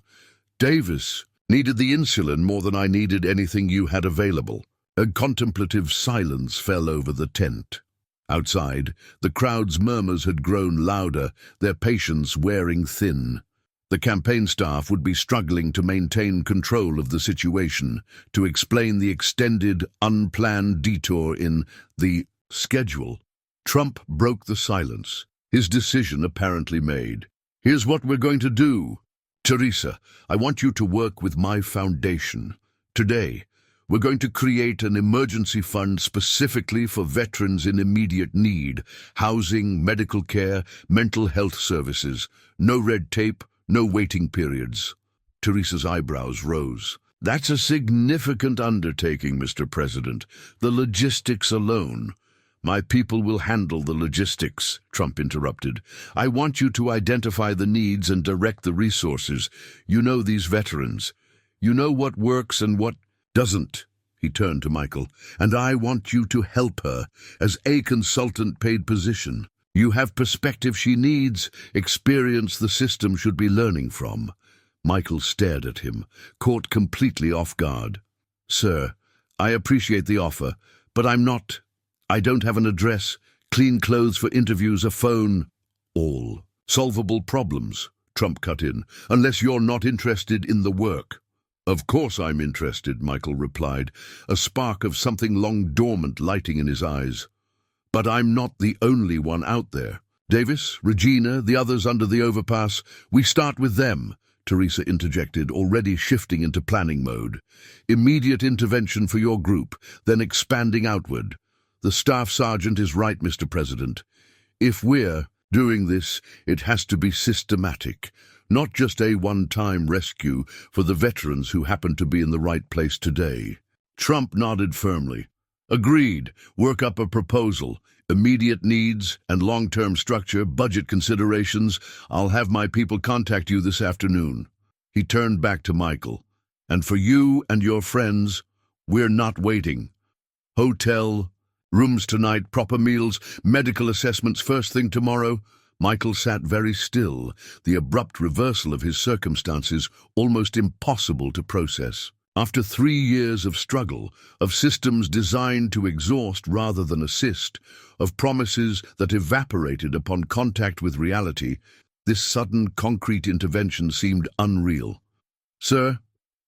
S1: "Davis needed the insulin more than I needed anything you had available." A contemplative silence fell over the tent. Outside, the crowd's murmurs had grown louder, their patience wearing thin. The campaign staff would be struggling to maintain control of the situation, to explain the extended, unplanned detour in the schedule. Trump broke the silence, his decision apparently made. "Here's what we're going to do. Teresa, I want you to work with my foundation. Today, we're going to create an emergency fund specifically for veterans in immediate need, housing, medical care, mental health services. No red tape, no waiting periods." Teresa's eyebrows rose. "That's a significant undertaking, Mr. President. The logistics alone." "My people will handle the logistics," Trump interrupted. "I want you to identify the needs and direct the resources. You know these veterans. You know what works and what doesn't." He turned to Michael. "And I want you to help her as a consultant paid position. You have perspective she needs, experience the system should be learning from." Michael stared at him, caught completely off guard. "Sir, I appreciate the offer, but I don't have an address, clean clothes for interviews, a phone." "All solvable problems," Trump cut in, "unless you're not interested in the work." "Of course I'm interested," Michael replied, a spark of something long dormant lighting in his eyes. "But I'm not the only one out there. Davis, Regina, the others under the overpass, we start with them," Teresa interjected, already shifting into planning mode. "Immediate intervention for your group, then expanding outward. The staff sergeant is right, Mr. President. If we're doing this, it has to be systematic. Not just a one-time rescue for the veterans who happen to be in the right place today." Trump nodded firmly. "Agreed. Work up a proposal. Immediate needs and long-term structure, budget considerations. I'll have my people contact you this afternoon." He turned back to Michael. "And for you and your friends, we're not waiting. Hotel, rooms tonight, proper meals, medical assessments first thing tomorrow." Michael sat very still, the abrupt reversal of his circumstances almost impossible to process. After 3 years of struggle, of systems designed to exhaust rather than assist, of promises that evaporated upon contact with reality, this sudden concrete intervention seemed unreal. "Sir,"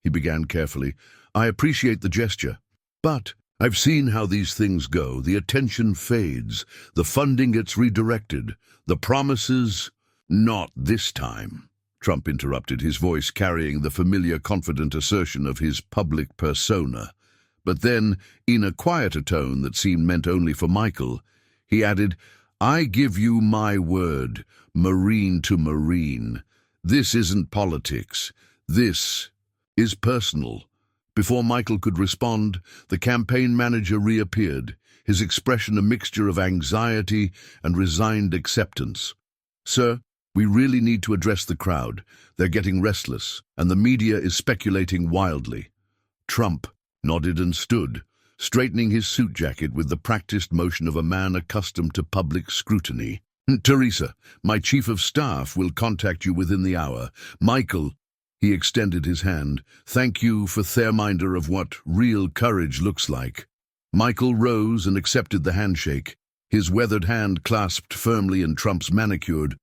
S1: he began carefully, "I appreciate the gesture, but I've seen how these things go. The attention fades, the funding gets redirected, the promises—" "Not this time," Trump interrupted, his voice carrying the familiar confident assertion of his public persona. But then, in a quieter tone that seemed meant only for Michael, he added, I give you my word, Marine to Marine. This isn't politics. This is personal. Before Michael could respond, the campaign manager reappeared, his expression a mixture of anxiety and resigned acceptance. Sir, we really need to address the crowd. They're getting restless, and the media is speculating wildly. Trump nodded and stood, straightening his suit jacket with the practiced motion of a man accustomed to public scrutiny. Teresa, my chief of staff will contact you within the hour. Michael, he extended his hand, thank you for reminder of what real courage looks like. Michael rose and accepted the handshake, his weathered hand clasped firmly in Trump's manicured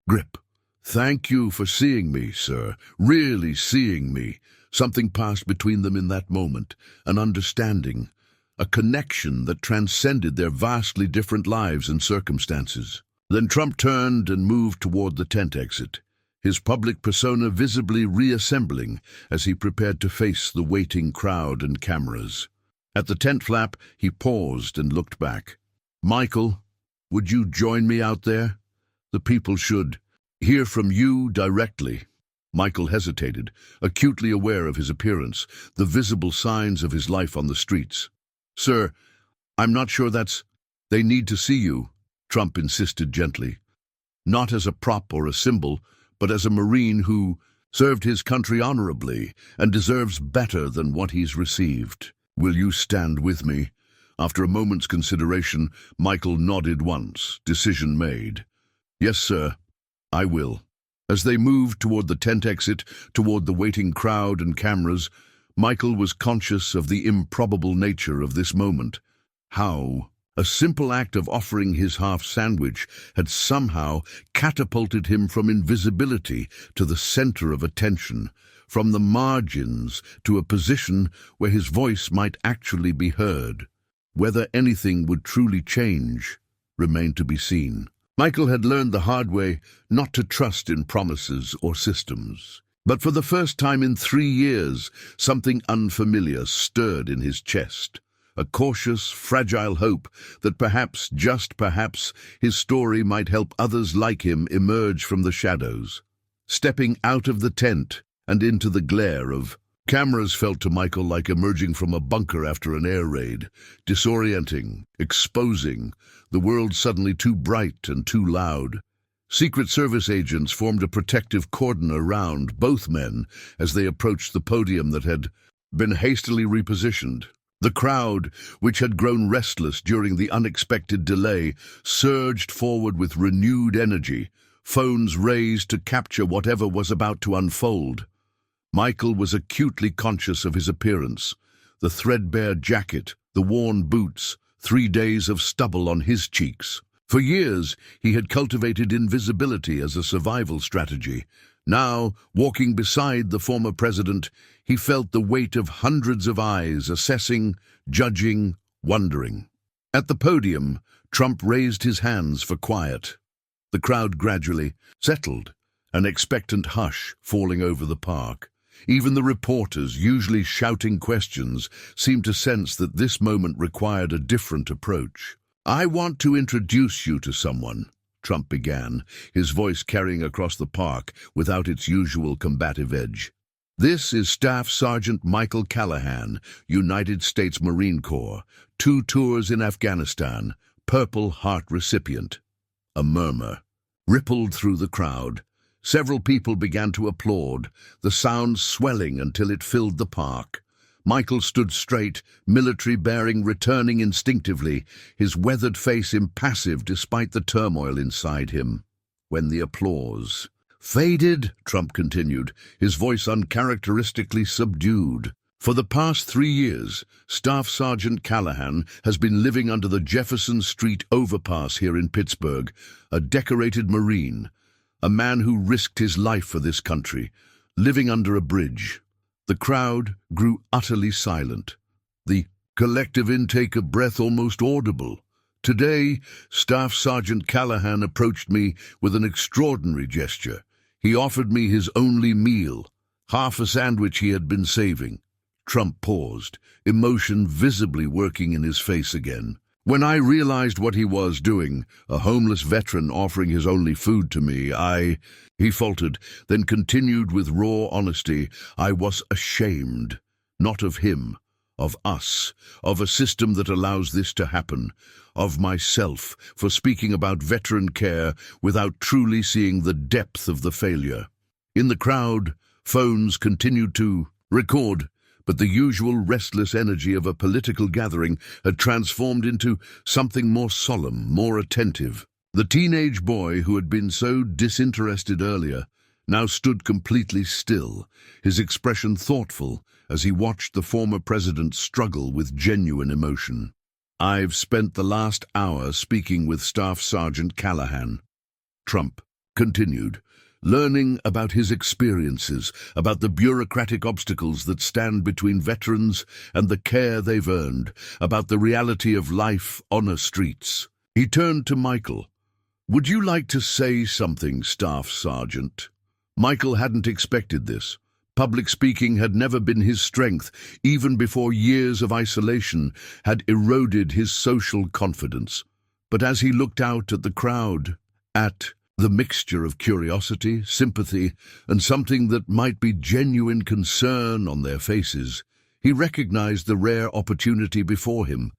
S1: grip. Thank you for seeing me, sir, really seeing me. Something passed between them in that moment, an understanding, a connection that transcended their vastly different lives and circumstances. Then Trump turned and moved toward the tent exit, his public persona visibly reassembling as he prepared to face the waiting crowd and cameras. At the tent flap, he paused and looked back. Michael, would you join me out there? The people should hear from you directly. Michael hesitated, acutely aware of his appearance, the visible signs of his life on the streets. Sir, I'm not sure they need to see you, Trump insisted gently. Not as a prop or a symbol, but as a Marine who served his country honorably and deserves better than what he's received. Will you stand with me? After a moment's consideration, Michael nodded once, decision made. Yes, sir, I will. As they moved toward the tent exit, toward the waiting crowd and cameras, Michael was conscious of the improbable nature of this moment. How a simple act of offering his half sandwich had somehow catapulted him from invisibility to the center of attention, from the margins to a position where his voice might actually be heard. Whether anything would truly change remained to be seen. Michael had learned the hard way not to trust in promises or systems. But for the first time in 3 years, something unfamiliar stirred in his chest. A cautious, fragile hope that perhaps, just perhaps, his story might help others like him emerge from the shadows. Stepping out of the tent and into the glare of cameras felt to Michael like emerging from a bunker after an air raid, disorienting, exposing, the world suddenly too bright and too loud. Secret Service agents formed a protective cordon around both men as they approached the podium that had been hastily repositioned. The crowd, which had grown restless during the unexpected delay, surged forward with renewed energy, phones raised to capture whatever was about to unfold. Michael was acutely conscious of his appearance, the threadbare jacket, the worn boots, 3 days of stubble on his cheeks. For years, he had cultivated invisibility as a survival strategy. Now, walking beside the former president, he felt the weight of hundreds of eyes assessing, judging, wondering. At the podium, Trump raised his hands for quiet. The crowd gradually settled, an expectant hush falling over the park. Even the reporters, usually shouting questions, seemed to sense that this moment required a different approach. I want to introduce you to someone, Trump began, his voice carrying across the park without its usual combative edge. This is Staff Sergeant Michael Callahan, United States Marine Corps, 2 tours in Afghanistan, Purple Heart recipient. A murmur rippled through the crowd. Several people began to applaud, the sound swelling until it filled the park. Michael stood straight, military bearing returning instinctively, his weathered face impassive despite the turmoil inside him. When the applause faded, Trump continued, his voice uncharacteristically subdued. For the past 3 years, Staff Sergeant Callahan has been living under the Jefferson Street overpass here in Pittsburgh, a decorated Marine, a man who risked his life for this country, living under a bridge. The crowd grew utterly silent, the collective intake of breath almost audible. Today, Staff Sergeant Callahan approached me with an extraordinary gesture. He offered me his only meal, half a sandwich he had been saving. Trump paused, emotion visibly working in his face again. When I realized what he was doing, a homeless veteran offering his only food to me, He faltered, then continued with raw honesty. I was ashamed, not of him, of us, of a system that allows this to happen, of myself for speaking about veteran care without truly seeing the depth of the failure. In the crowd, phones continued to record, but the usual restless energy of a political gathering had transformed into something more solemn, more attentive. The teenage boy who had been so disinterested earlier now stood completely still, his expression thoughtful as he watched the former president struggle with genuine emotion. I've spent the last hour speaking with Staff Sergeant Callahan, Trump continued, learning about his experiences, about the bureaucratic obstacles that stand between veterans and the care they've earned, about the reality of life on the streets. He turned to Michael. Would you like to say something, Staff Sergeant? Michael hadn't expected this. Public speaking had never been his strength, even before years of isolation had eroded his social confidence. But as he looked out at the crowd, at the mixture of curiosity, sympathy, and something that might be genuine concern on their faces, he recognized the rare opportunity before him.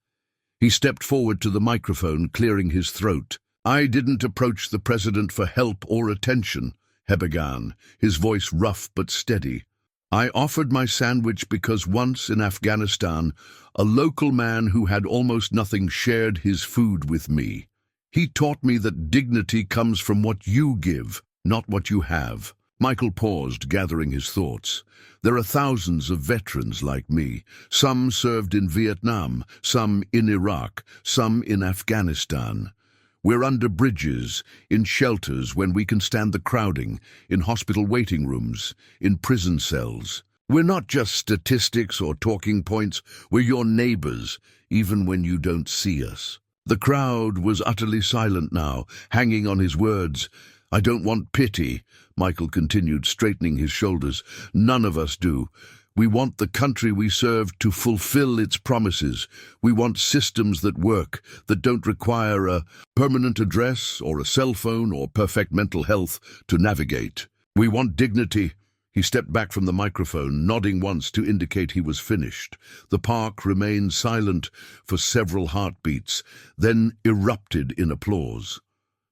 S1: He stepped forward to the microphone, clearing his throat. I didn't approach the president for help or attention, he began, his voice rough but steady. I offered my sandwich because once in Afghanistan, a local man who had almost nothing shared his food with me. He taught me that dignity comes from what you give, not what you have. Michael paused, gathering his thoughts. There are thousands of veterans like me. Some served in Vietnam, some in Iraq, some in Afghanistan. We're under bridges, in shelters when we can stand the crowding, in hospital waiting rooms, in prison cells. We're not just statistics or talking points, we're your neighbors, even when you don't see us. The crowd was utterly silent now, hanging on his words. I don't want pity, Michael continued, straightening his shoulders. None of us do. We want the country we serve to fulfill its promises. We want systems that work, that don't require a permanent address or a cell phone or perfect mental health to navigate. We want dignity. He stepped back from the microphone, nodding once to indicate he was finished. The park remained silent for several heartbeats, then erupted in applause.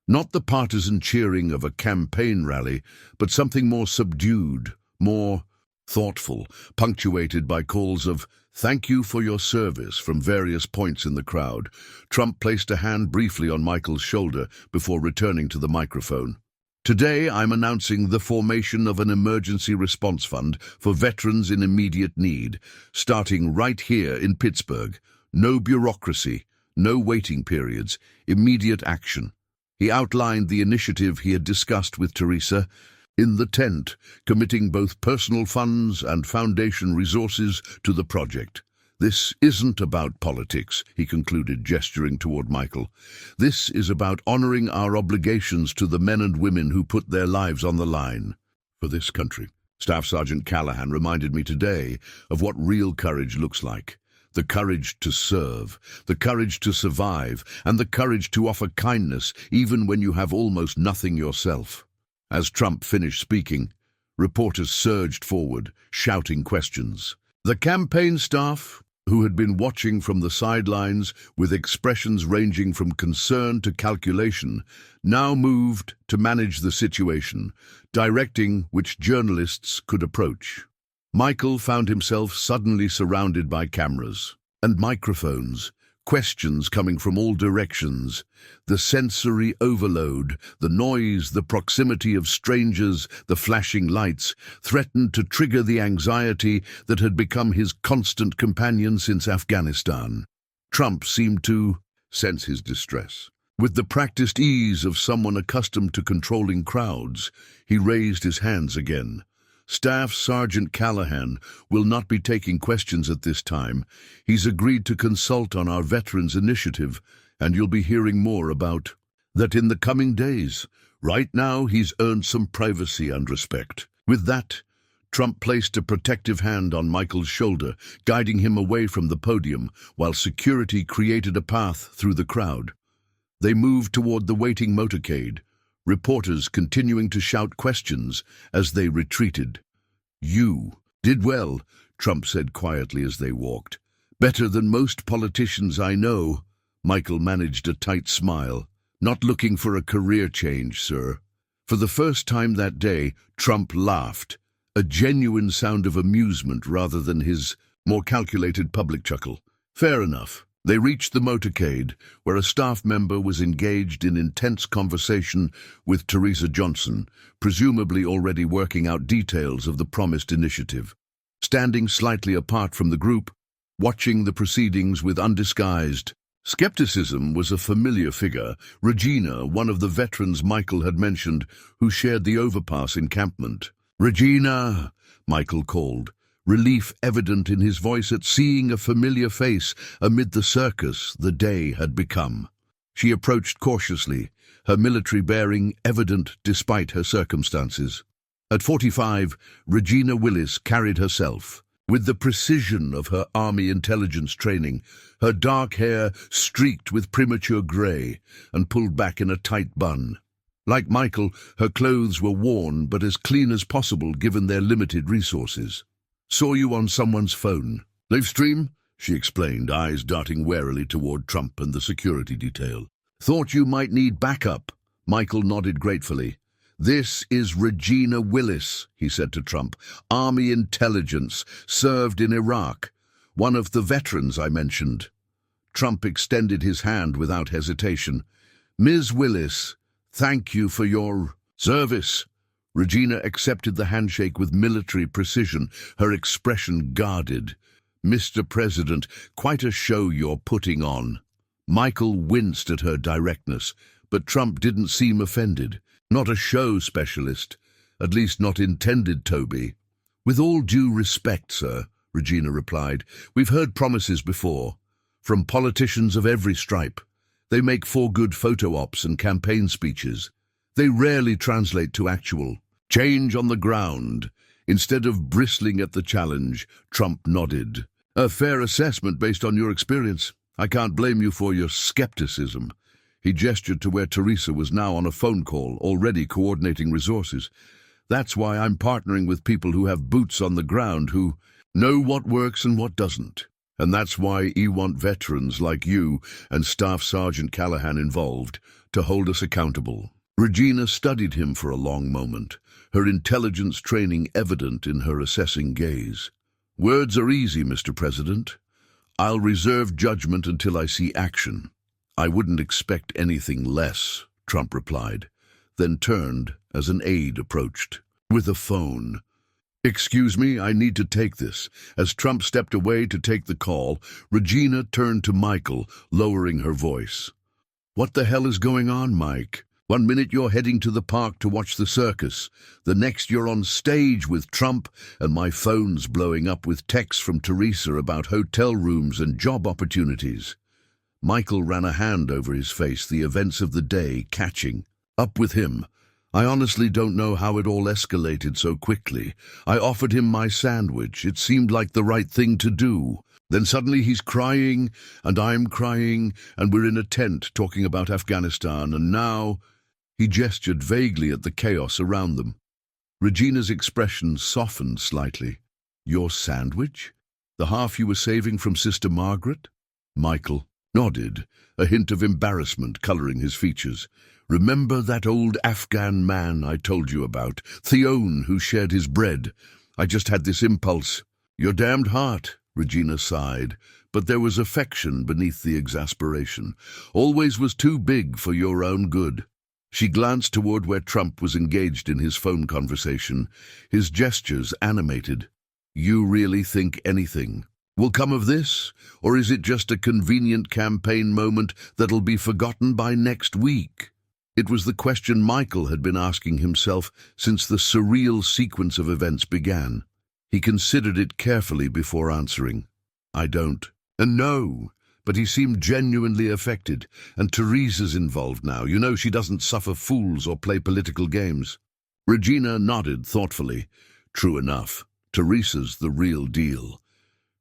S1: Not the partisan cheering of a campaign rally, but something more subdued, more thoughtful, punctuated by calls of "Thank you for your service" from various points in the crowd. Trump placed a hand briefly on Michael's shoulder before returning to the microphone. Today, I'm announcing the formation of an emergency response fund for veterans in immediate need, starting right here in Pittsburgh. No bureaucracy, no waiting periods, immediate action. He outlined the initiative he had discussed with Teresa in the tent, committing both personal funds and foundation resources to the project. This isn't about politics, he concluded, gesturing toward Michael. This is about honoring our obligations to the men and women who put their lives on the line for this country. Staff Sergeant Callahan reminded me today of what real courage looks like. The courage to serve, the courage to survive, and the courage to offer kindness even when you have almost nothing yourself. As Trump finished speaking, reporters surged forward, shouting questions. The campaign staff, who had been watching from the sidelines with expressions ranging from concern to calculation, now moved to manage the situation, directing which journalists could approach. Michael found himself suddenly surrounded by cameras and microphones, questions coming from all directions. The sensory overload, the noise, the proximity of strangers, the flashing lights, threatened to trigger the anxiety that had become his constant companion since Afghanistan. Trump seemed to sense his distress. With the practiced ease of someone accustomed to controlling crowds, he raised his hands again. Staff Sergeant Callahan will not be taking questions at this time. He's agreed to consult on our Veterans Initiative, and you'll be hearing more about that in the coming days. Right now, he's earned some privacy and respect. With that, Trump placed a protective hand on Michael's shoulder, guiding him away from the podium, while security created a path through the crowd. They moved toward the waiting motorcade, reporters continuing to shout questions as they retreated. "You did well," Trump said quietly as they walked. "Better than most politicians I know." Michael managed a tight smile. "Not looking for a career change, sir." For the first time that day, Trump laughed, a genuine sound of amusement rather than his more calculated public chuckle. "Fair enough." They reached the motorcade, where a staff member was engaged in intense conversation with Theresa Johnson, presumably already working out details of the promised initiative. Standing slightly apart from the group, watching the proceedings with undisguised skepticism was a familiar figure, Regina, one of the veterans Michael had mentioned, who shared the overpass encampment. "Regina," Michael called, relief evident in his voice at seeing a familiar face amid the circus the day had become. She approached cautiously, her military bearing evident despite her circumstances. At 45, Regina Willis carried herself, with the precision of her Army intelligence training, her dark hair streaked with premature grey and pulled back in a tight bun. Like Michael, her clothes were worn but as clean as possible given their limited resources. "Saw you on someone's phone. Live stream?" she explained, eyes darting warily toward Trump and the security detail. "Thought you might need backup." Michael nodded gratefully. "This is Regina Willis," he said to Trump. "Army intelligence, served in Iraq. One of the veterans I mentioned." Trump extended his hand without hesitation. "Ms. Willis, thank you for your service." Regina accepted the handshake with military precision, her expression guarded. "Mr. President, quite a show you're putting on." Michael winced at her directness, but Trump didn't seem offended. "Not a show specialist, at least not intended to be." "With all due respect, sir," Regina replied, "we've heard promises before, from politicians of every stripe. They make for good photo ops and campaign speeches. They rarely translate to actual change on the ground." Instead of bristling at the challenge, Trump nodded. "A fair assessment based on your experience. I can't blame you for your skepticism." He gestured to where Theresa was now on a phone call, already coordinating resources. "That's why I'm partnering with people who have boots on the ground, who know what works and what doesn't. And that's why I want veterans like you and Staff Sergeant Callahan involved, to hold us accountable." Regina studied him for a long moment, her intelligence training evident in her assessing gaze. "Words are easy, Mr. President. I'll reserve judgment until I see action." "I wouldn't expect anything less," Trump replied, then turned as an aide approached, with a phone. "Excuse me, I need to take this." As Trump stepped away to take the call, Regina turned to Michael, lowering her voice. "What the hell is going on, Mike? One minute you're heading to the park to watch the circus, the next you're on stage with Trump, and my phone's blowing up with texts from Theresa about hotel rooms and job opportunities." Michael ran a hand over his face, the events of the day catching up with him. "I honestly don't know how it all escalated so quickly. I offered him my sandwich. It seemed like the right thing to do. Then suddenly he's crying, and I'm crying, and we're in a tent talking about Afghanistan, and now—" He gestured vaguely at the chaos around them. Regina's expression softened slightly. "Your sandwich? The half you were saving from Sister Margaret?" Michael nodded, a hint of embarrassment coloring his features. "Remember that old Afghan man I told you about, Theone, who shared his bread? I just had this impulse." "Your damned heart," Regina sighed, but there was affection beneath the exasperation. "Always was too big for your own good." She glanced toward where Trump was engaged in his phone conversation, his gestures animated. "You really think anything will come of this? Or is it just a convenient campaign moment that'll be forgotten by next week?" It was the question Michael had been asking himself since the surreal sequence of events began. He considered it carefully before answering. "I don't." And no, but he seemed genuinely affected, and Theresa's involved now. You know she doesn't suffer fools or play political games. Regina nodded thoughtfully. True enough, Teresa's the real deal.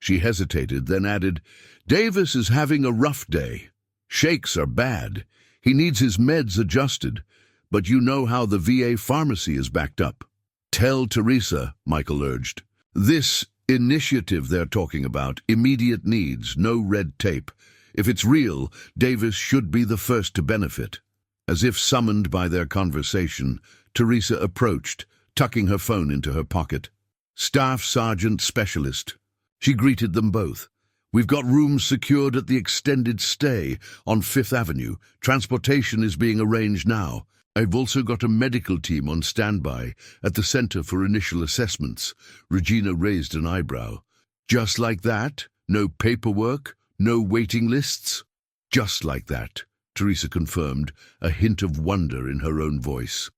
S1: She hesitated, then added, Davis is having a rough day. Shakes are bad. He needs his meds adjusted, but you know how the VA pharmacy is backed up. Tell Teresa, Michael urged. This initiative they're talking about, immediate needs, no red tape. If it's real, Davis should be the first to benefit. As if summoned by their conversation, Teresa approached, tucking her phone into her pocket. Staff Sergeant Specialist. She greeted them both. We've got rooms secured at the extended stay on 5th Avenue. Transportation is being arranged now. I've also got a medical team on standby at the Center for Initial Assessments. Regina raised an eyebrow. Just like that? No paperwork? No waiting lists? Just like that, Teresa confirmed, a hint of wonder in her own voice.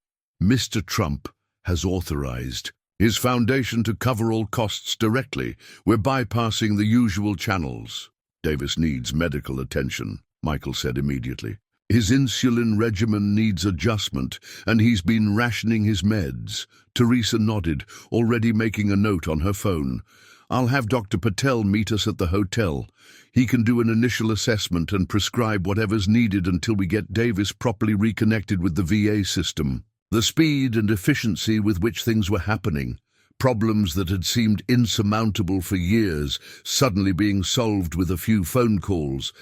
S1: Mr. Trump has authorized his foundation to cover all costs directly. We're bypassing the usual channels. Davis needs medical attention, Michael said immediately. His insulin regimen needs adjustment, and he's been rationing his meds. Teresa nodded, already making a note on her phone. I'll have Dr. Patel meet us at the hotel. He can do an initial assessment and prescribe whatever's needed until we get Davis properly reconnected with the VA system. The speed and efficiency with which things were happening, problems that had seemed insurmountable for years, suddenly being solved with a few phone calls,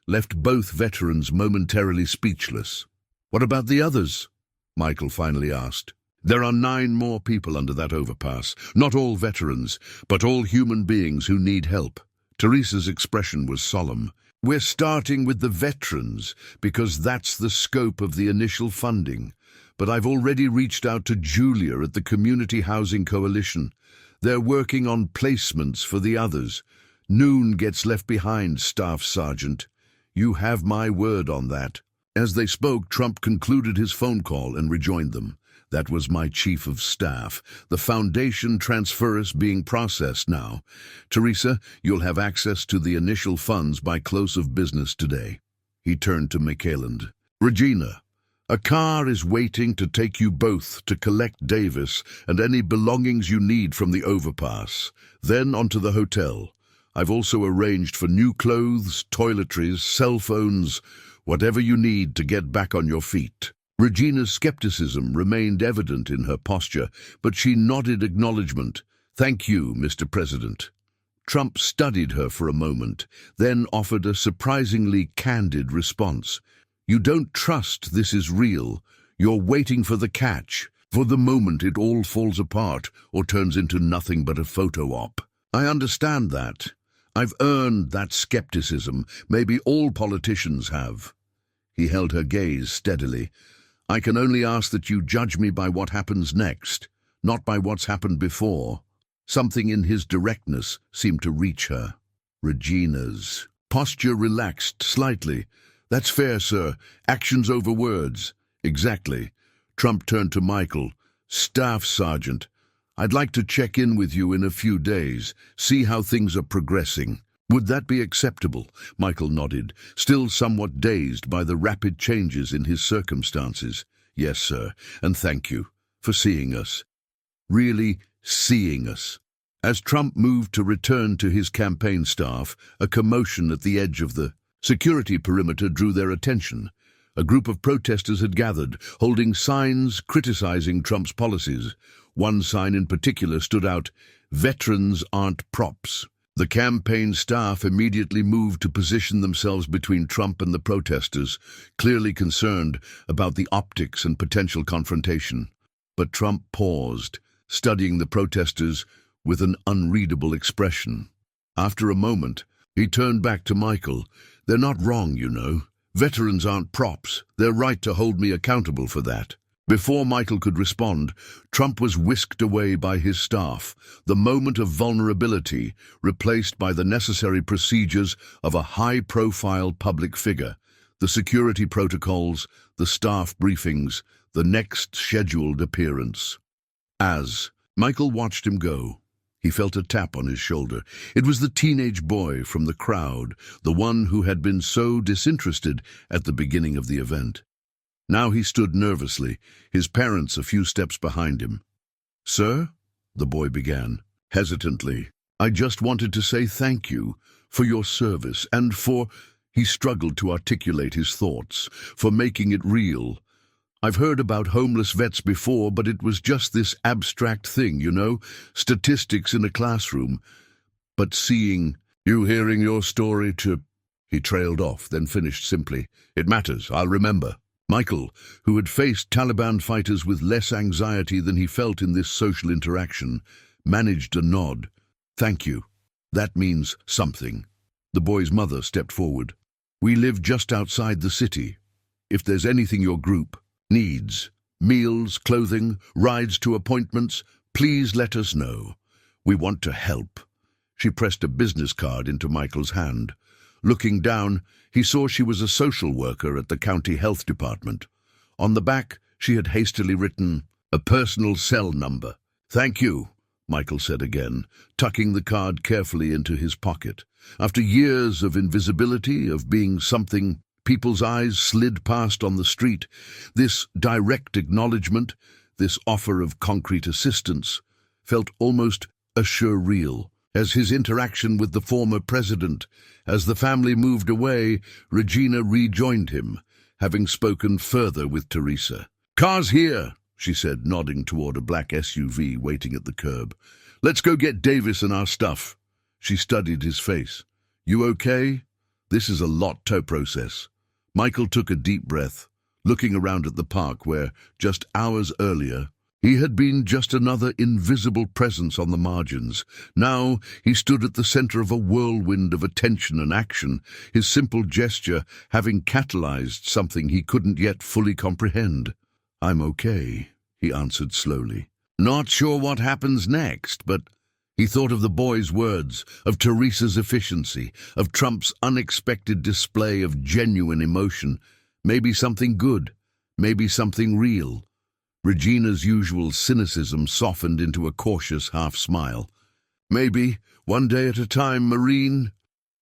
S1: left both veterans momentarily speechless. What about the others? Michael finally asked. There are 9 more people under that overpass, not all veterans, but all human beings who need help. Teresa's expression was solemn. We're starting with the veterans because that's the scope of the initial funding. But I've already reached out to Julia at the Community Housing Coalition. They're working on placements for the others. Noon gets left behind, Staff Sergeant. You have my word on that. As they spoke, Trump concluded his phone call and rejoined them. That was my chief of staff. The foundation transfer is being processed now. Teresa, you'll have access to the initial funds by close of business today. He turned to McClelland. Regina, a car is waiting to take you both to collect Davis and any belongings you need from the overpass. Then onto the hotel. I've also arranged for new clothes, toiletries, cell phones, whatever you need to get back on your feet. Regina's skepticism remained evident in her posture, but she nodded acknowledgement. Thank you, Mr. President. Trump studied her for a moment, then offered a surprisingly candid response. You don't trust this is real. You're waiting for the catch, for the moment it all falls apart or turns into nothing but a photo op. I understand that. I've earned that skepticism. Maybe all politicians have. He held her gaze steadily. I can only ask that you judge me by what happens next, not by what's happened before. Something in his directness seemed to reach her. Regina's posture relaxed slightly. That's fair, sir. Actions over words. Exactly. Trump turned to Michael. Staff Sergeant, I'd like to check in with you in a few days, see how things are progressing. Would that be acceptable? Michael nodded, still somewhat dazed by the rapid changes in his circumstances. Yes, sir, and thank you for seeing us. Really seeing us. As Trump moved to return to his campaign staff, a commotion at the edge of the security perimeter drew their attention. A group of protesters had gathered, holding signs criticizing Trump's policies. One sign in particular stood out, "Veterans aren't props." The campaign staff immediately moved to position themselves between Trump and the protesters, clearly concerned about the optics and potential confrontation. But Trump paused, studying the protesters with an unreadable expression. After a moment, he turned back to Michael. They're not wrong, you know. Veterans aren't props. They're right to hold me accountable for that. Before Michael could respond, Trump was whisked away by his staff, the moment of vulnerability replaced by the necessary procedures of a high-profile public figure, the security protocols, the staff briefings, the next scheduled appearance. As Michael watched him go, he felt a tap on his shoulder. It was the teenage boy from the crowd, the one who had been so disinterested at the beginning of the event. Now he stood nervously, his parents a few steps behind him. "Sir?" the boy began, hesitantly. "I just wanted to say thank you for your service and for—" He struggled to articulate his thoughts, "for making it real. I've heard about homeless vets before, but it was just this abstract thing, statistics in a classroom. But seeing you, hearing your story to—" He trailed off, then finished simply, "It matters, I'll remember." Michael, who had faced Taliban fighters with less anxiety than he felt in this social interaction, managed a nod. "Thank you. That means something." The boy's mother stepped forward. "We live just outside the city. If there's anything your group needs, meals, clothing, rides to appointments, please let us know. We want to help." She pressed a business card into Michael's hand. Looking down, he saw she was a social worker at the county health department. On the back, she had hastily written, "A personal cell number." "Thank you," Michael said again, tucking the card carefully into his pocket. After years of invisibility, of being something people's eyes slid past on the street, this direct acknowledgement, this offer of concrete assistance, felt almost surreal. As his interaction with the former president, as the family moved away, Regina rejoined him, having spoken further with Teresa. "Car's here," she said, nodding toward a black SUV waiting at the curb. "Let's go get Davis and our stuff." She studied his face. "You okay?" "This is a lot to process." Michael took a deep breath, looking around at the park where, just hours earlier, he had been just another invisible presence on the margins. Now he stood at the center of a whirlwind of attention and action, his simple gesture having catalyzed something he couldn't yet fully comprehend. "I'm okay," he answered slowly. "Not sure what happens next, but—" He thought of the boy's words, of Teresa's efficiency, of Trump's unexpected display of genuine emotion. Maybe something good, maybe something real. Regina's usual cynicism softened into a cautious half-smile. "Maybe, one day at a time, Marine."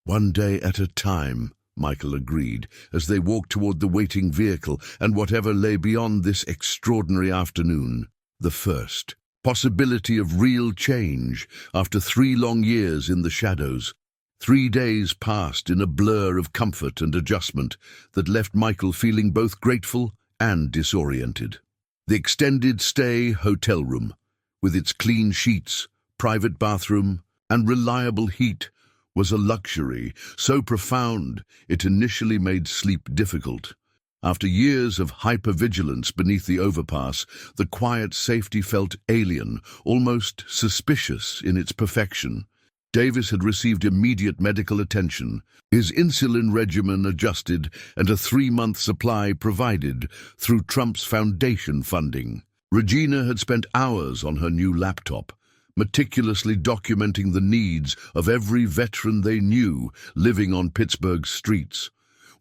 S1: "One day at a time," Michael agreed, as they walked toward the waiting vehicle and whatever lay beyond this extraordinary afternoon. The first possibility of real change after 3 long years in the shadows. 3 days passed in a blur of comfort and adjustment that left Michael feeling both grateful and disoriented. The extended stay hotel room, with its clean sheets, private bathroom, and reliable heat, was a luxury so profound it initially made sleep difficult. After years of hypervigilance beneath the overpass, the quiet safety felt alien, almost suspicious in its perfection. Davis had received immediate medical attention, his insulin regimen adjusted, and a 3-month supply provided through Trump's foundation funding. Regina had spent hours on her new laptop, meticulously documenting the needs of every veteran they knew living on Pittsburgh's streets,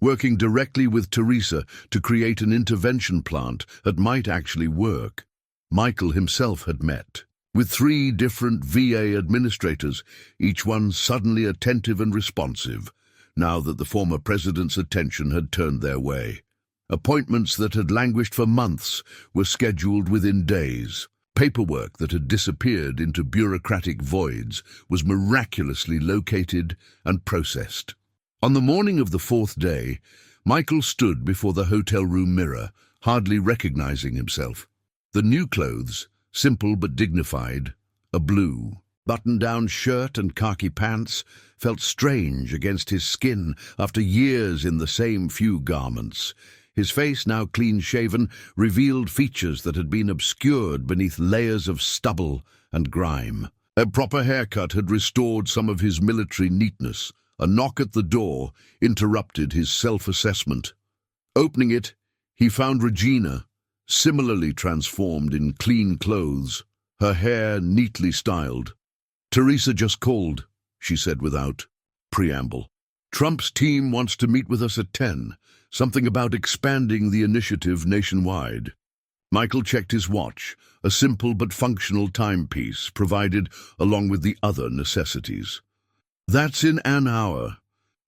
S1: working directly with Teresa to create an intervention plant that might actually work. Michael himself had met with 3 different VA administrators, each one suddenly attentive and responsive, now that the former president's attention had turned their way. Appointments that had languished for months were scheduled within days. Paperwork that had disappeared into bureaucratic voids was miraculously located and processed. On the morning of the 4th day, Michael stood before the hotel room mirror, hardly recognizing himself. The new clothes, simple but dignified, a blue button-down shirt and khaki pants, felt strange against his skin after years in the same few garments. His face, now clean-shaven, revealed features that had been obscured beneath layers of stubble and grime. A proper haircut had restored some of his military neatness. A knock at the door interrupted his self-assessment. Opening it, he found Regina, similarly transformed in clean clothes, her hair neatly styled. "Teresa just called," she said without preamble. "Trump's team wants to meet with us at 10, something about expanding the initiative nationwide." Michael checked his watch, a simple but functional timepiece provided along with the other necessities. "That's in an hour.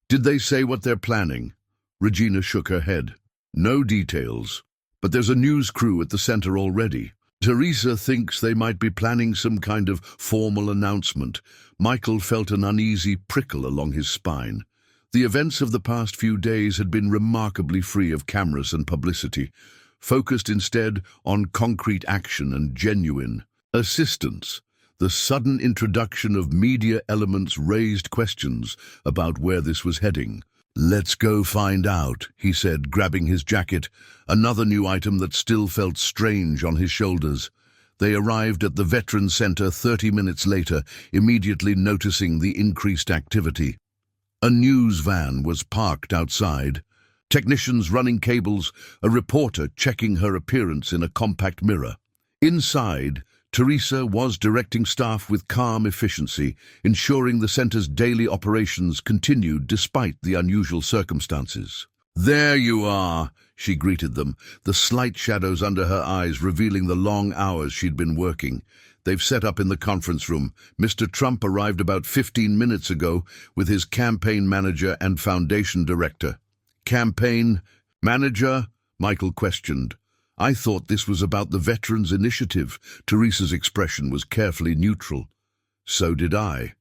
S1: Did they say what they're planning?" Regina shook her head. "No details, but there's a news crew at the center already. Teresa thinks they might be planning some kind of formal announcement. Michael felt an uneasy prickle along his spine. The events of the past few days had been remarkably free of cameras and publicity, focused instead on concrete action and genuine assistance. The sudden introduction of media elements raised questions about where this was heading. "Let's go find out," he said, grabbing his jacket, another new item that still felt strange on his shoulders. They arrived at the Veterans Center 30 minutes later, immediately noticing the increased activity. A news van was parked outside. Technicians running cables, a reporter checking her appearance in a compact mirror. Inside, Teresa was directing staff with calm efficiency, ensuring the center's daily operations continued despite the unusual circumstances. "There you are," she greeted them, the slight shadows under her eyes revealing the long hours she'd been working. "They've set up in the conference room. Mr. Trump arrived about 15 minutes ago with his campaign manager and foundation director." "Campaign manager?" Michael questioned. "I thought this was about the Veterans Initiative." Teresa's expression was carefully neutral. "So did I.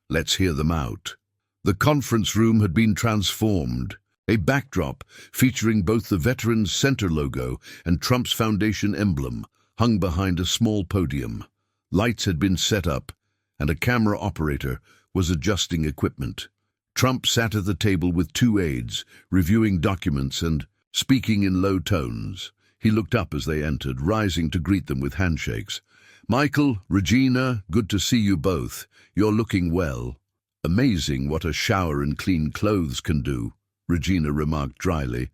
S1: Let's hear them out." The conference room had been transformed. A backdrop featuring both the Veterans Center logo and Trump's foundation emblem hung behind a small podium. Lights had been set up, and a camera operator was adjusting equipment. Trump sat at the table with two aides, reviewing documents and speaking in low tones. He looked up as they entered, rising to greet them with handshakes. "Michael, Regina, good to see you both. You're looking well." "Amazing what a shower and clean clothes can do," Regina remarked dryly,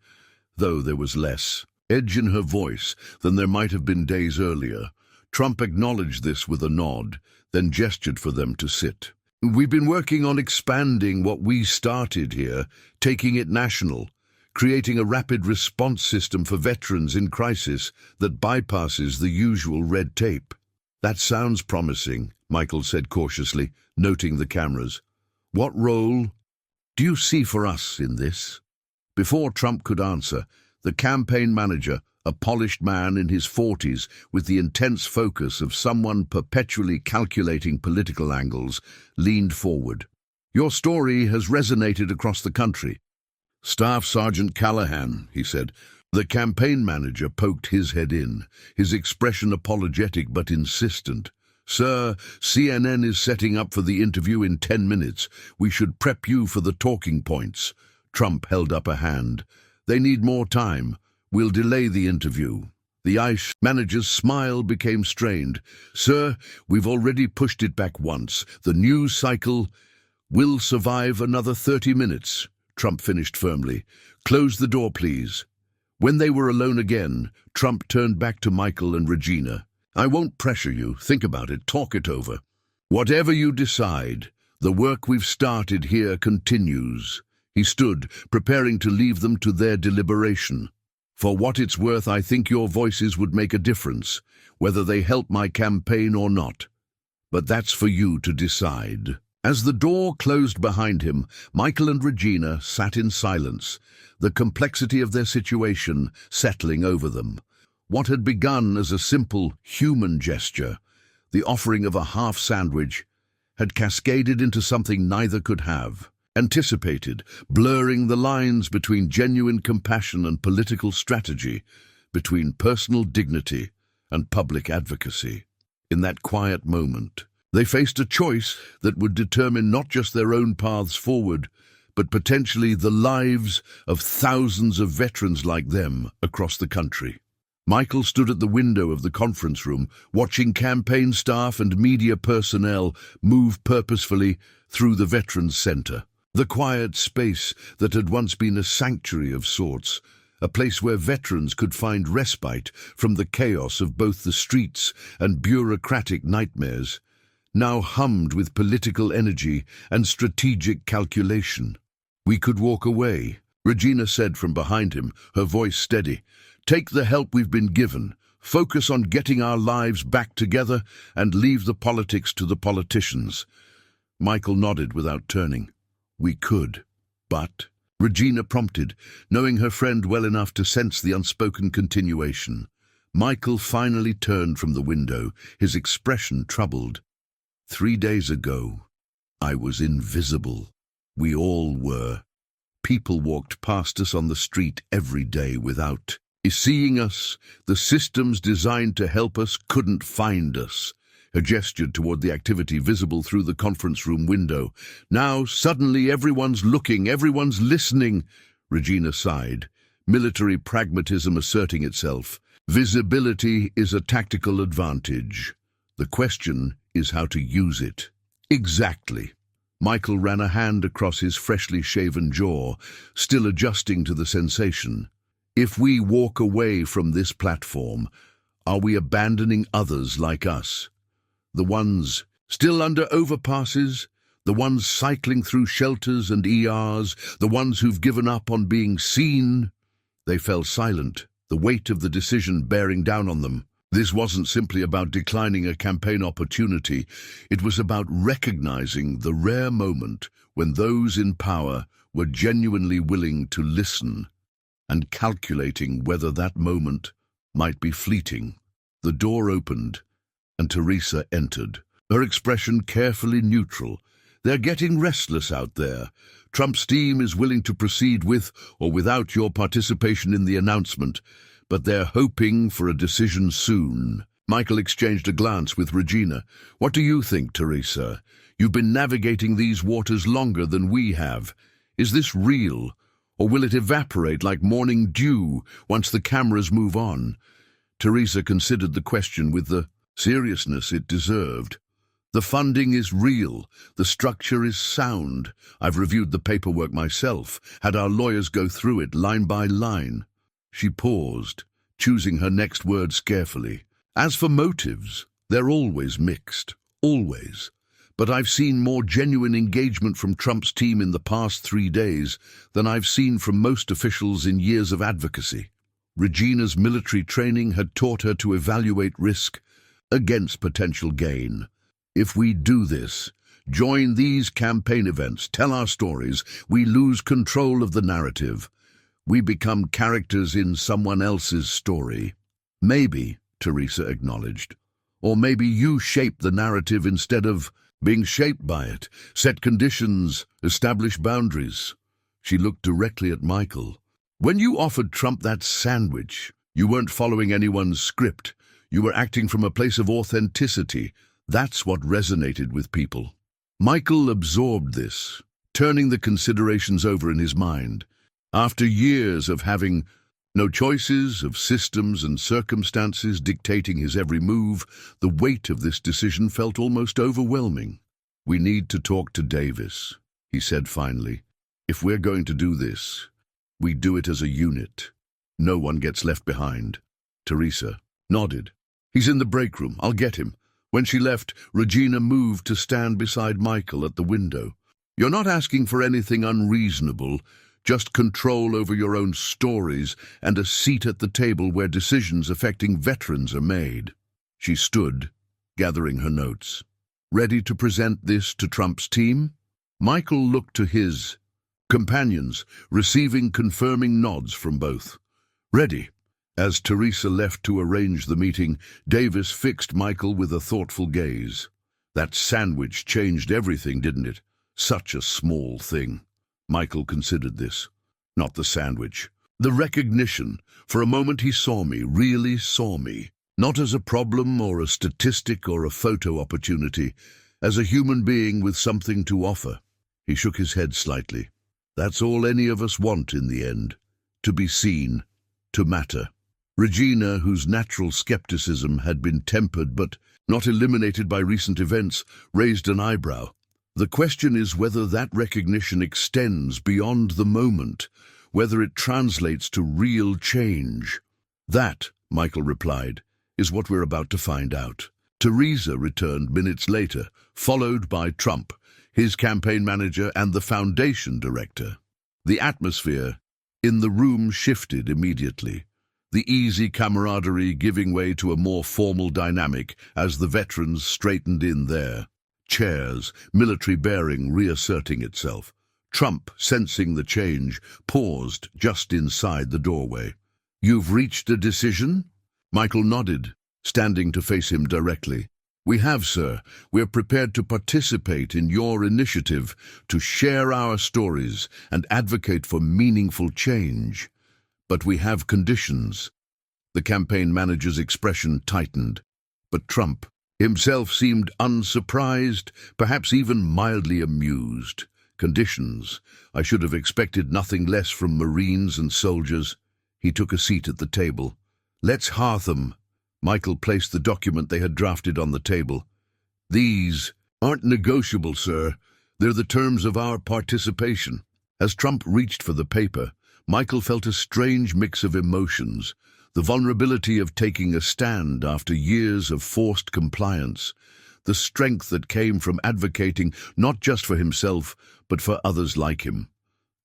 S1: though there was less edge in her voice than there might have been days earlier. Trump acknowledged this with a nod, then gestured for them to sit. "We've been working on expanding what we started here, taking it national, creating a rapid response system for veterans in crisis that bypasses the usual red tape." "That sounds promising," Michael said cautiously, noting the cameras. "What role do you see for us in this?" Before Trump could answer, the campaign manager, a polished man in his 40s with the intense focus of someone perpetually calculating political angles, leaned forward. "Your story has resonated across the country." "Staff Sergeant Callahan," he said. The campaign manager poked his head in, his expression apologetic but insistent. "Sir, CNN is setting up for the interview in 10 minutes. We should prep you for the talking points." Trump held up a hand. "They need more time. We'll delay the interview." The ICE manager's smile became strained. "Sir, we've already pushed it back once. The news cycle will survive another 30 minutes. Trump finished firmly. "Close the door, please." When they were alone again, Trump turned back to Michael and Regina. "I won't pressure you. Think about it. Talk it over. Whatever you decide, the work we've started here continues." He stood, preparing to leave them to their deliberation. "For what it's worth, I think your voices would make a difference, whether they help my campaign or not. But that's for you to decide." As the door closed behind him, Michael and Regina sat in silence, the complexity of their situation settling over them. What had begun as a simple human gesture, the offering of a half sandwich, had cascaded into something neither could have anticipated, blurring the lines between genuine compassion and political strategy, between personal dignity and public advocacy. In that quiet moment, they faced a choice that would determine not just their own paths forward, but potentially the lives of thousands of veterans like them across the country. Michael stood at the window of the conference room, watching campaign staff and media personnel move purposefully through the Veterans Center. The quiet space that had once been a sanctuary of sorts, a place where veterans could find respite from the chaos of both the streets and bureaucratic nightmares, now hummed with political energy and strategic calculation. "We could walk away," Regina said from behind him, her voice steady. "Take the help we've been given, focus on getting our lives back together, and leave the politics to the politicians." Michael nodded without turning. "We could, but—" Regina prompted, knowing her friend well enough to sense the unspoken continuation. Michael finally turned from the window, his expression troubled. 3 days ago, I was invisible. We all were. People walked past us on the street every day without seeing us. The systems designed to help us couldn't find us. He gestured toward the activity visible through the conference room window. Now, suddenly, everyone's looking, everyone's listening. Regina sighed, military pragmatism asserting itself. Visibility is a tactical advantage. The question is how to use it. Exactly. Michael ran a hand across his freshly shaven jaw, still adjusting to the sensation. If we walk away from this platform, are we abandoning others like us? The ones still under overpasses, the ones cycling through shelters and ERs, the ones who've given up on being seen? They fell silent, the weight of the decision bearing down on them. This wasn't simply about declining a campaign opportunity. It was about recognizing the rare moment when those in power were genuinely willing to listen and calculating whether that moment might be fleeting. The door opened, and Teresa entered, her expression carefully neutral. They're getting restless out there. Trump's team is willing to proceed with or without your participation in the announcement, but they're hoping for a decision soon. Michael exchanged a glance with Regina. What do you think, Teresa? You've been navigating these waters longer than we have. Is this real, or will it evaporate like morning dew once the cameras move on? Teresa considered the question with the seriousness it deserved. The funding is real. The structure is sound. I've reviewed the paperwork myself, had our lawyers go through it line by line. She paused, choosing her next words carefully. As for motives, they're always mixed. Always. But I've seen more genuine engagement from Trump's team in the past 3 days than I've seen from most officials in years of advocacy. Regina's military training had taught her to evaluate risk against potential gain. If we do this, join these campaign events, tell our stories, we lose control of the narrative. We become characters in someone else's story. Maybe, Teresa acknowledged, or maybe you shape the narrative instead of being shaped by it, set conditions, establish boundaries. She looked directly at Michael. When you offered Trump that sandwich, you weren't following anyone's script. You were acting from a place of authenticity. That's what resonated with people. Michael absorbed this, turning the considerations over in his mind. After years of having no choices, of systems and circumstances dictating his every move, the weight of this decision felt almost overwhelming. We need to talk to Davis, he said finally. If we're going to do this, we do it as a unit. No one gets left behind. Teresa nodded. He's in the break room. I'll get him. When she left, Regina moved to stand beside Michael at the window. You're not asking for anything unreasonable, just control over your own stories and a seat at the table where decisions affecting veterans are made. She stood, gathering her notes. Ready to present this to Trump's team? Michael looked to his companions, receiving confirming nods from both. Ready. As Teresa left to arrange the meeting, Davis fixed Michael with a thoughtful gaze. That sandwich changed everything, didn't it? Such a small thing. Michael considered this. Not the sandwich. The recognition. For a moment he saw me, really saw me. Not as a problem or a statistic or a photo opportunity, as a human being with something to offer. He shook his head slightly. That's all any of us want in the end. To be seen. To matter. Regina, whose natural skepticism had been tempered but not eliminated by recent events, raised an eyebrow. The question is whether that recognition extends beyond the moment, whether it translates to real change. That, Michael replied, is what we're about to find out. Teresa returned minutes later, followed by Trump, his campaign manager and the foundation director. The atmosphere in the room shifted immediately, the easy camaraderie giving way to a more formal dynamic as the veterans straightened in there. Chairs, military bearing reasserting itself. Trump, sensing the change, paused just inside the doorway. You've reached a decision? Michael nodded, standing to face him directly. "We have, sir. We're prepared to participate in your initiative, to share our stories and advocate for meaningful change. But we have conditions." The campaign manager's expression tightened, but Trump himself seemed unsurprised, perhaps even mildly amused. "Conditions? I should have expected nothing less from Marines and soldiers." He took a seat at the table. "Let's hearth 'em." Michael placed the document they had drafted on the table. "These aren't negotiable, sir. They're the terms of our participation." As Trump reached for the paper, Michael felt a strange mix of emotions. The vulnerability of taking a stand after years of forced compliance. The strength that came from advocating not just for himself, but for others like him.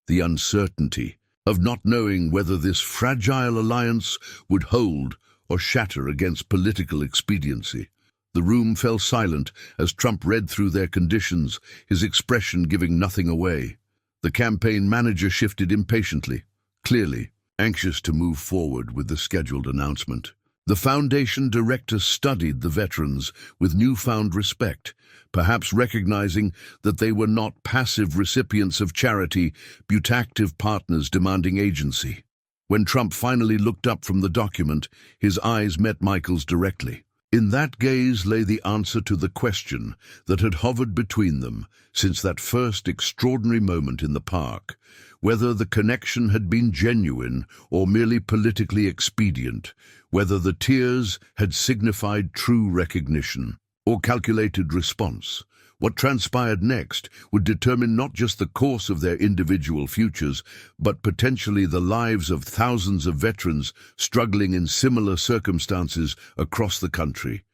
S1: The uncertainty of not knowing whether this fragile alliance would hold or shatter against political expediency. The room fell silent as Trump read through their conditions, his expression giving nothing away. The campaign manager shifted impatiently, clearly anxious to move forward with the scheduled announcement. The foundation director studied the veterans with newfound respect, perhaps recognizing that they were not passive recipients of charity, but active partners demanding agency. When Trump finally looked up from the document, his eyes met Michael's directly. In that gaze lay the answer to the question that had hovered between them since that first extraordinary moment in the park, whether the connection had been genuine or merely politically expedient, whether the tears had signified true recognition or calculated response. What transpired next would determine not just the course of their individual futures, but potentially the lives of thousands of veterans struggling in similar circumstances across the country.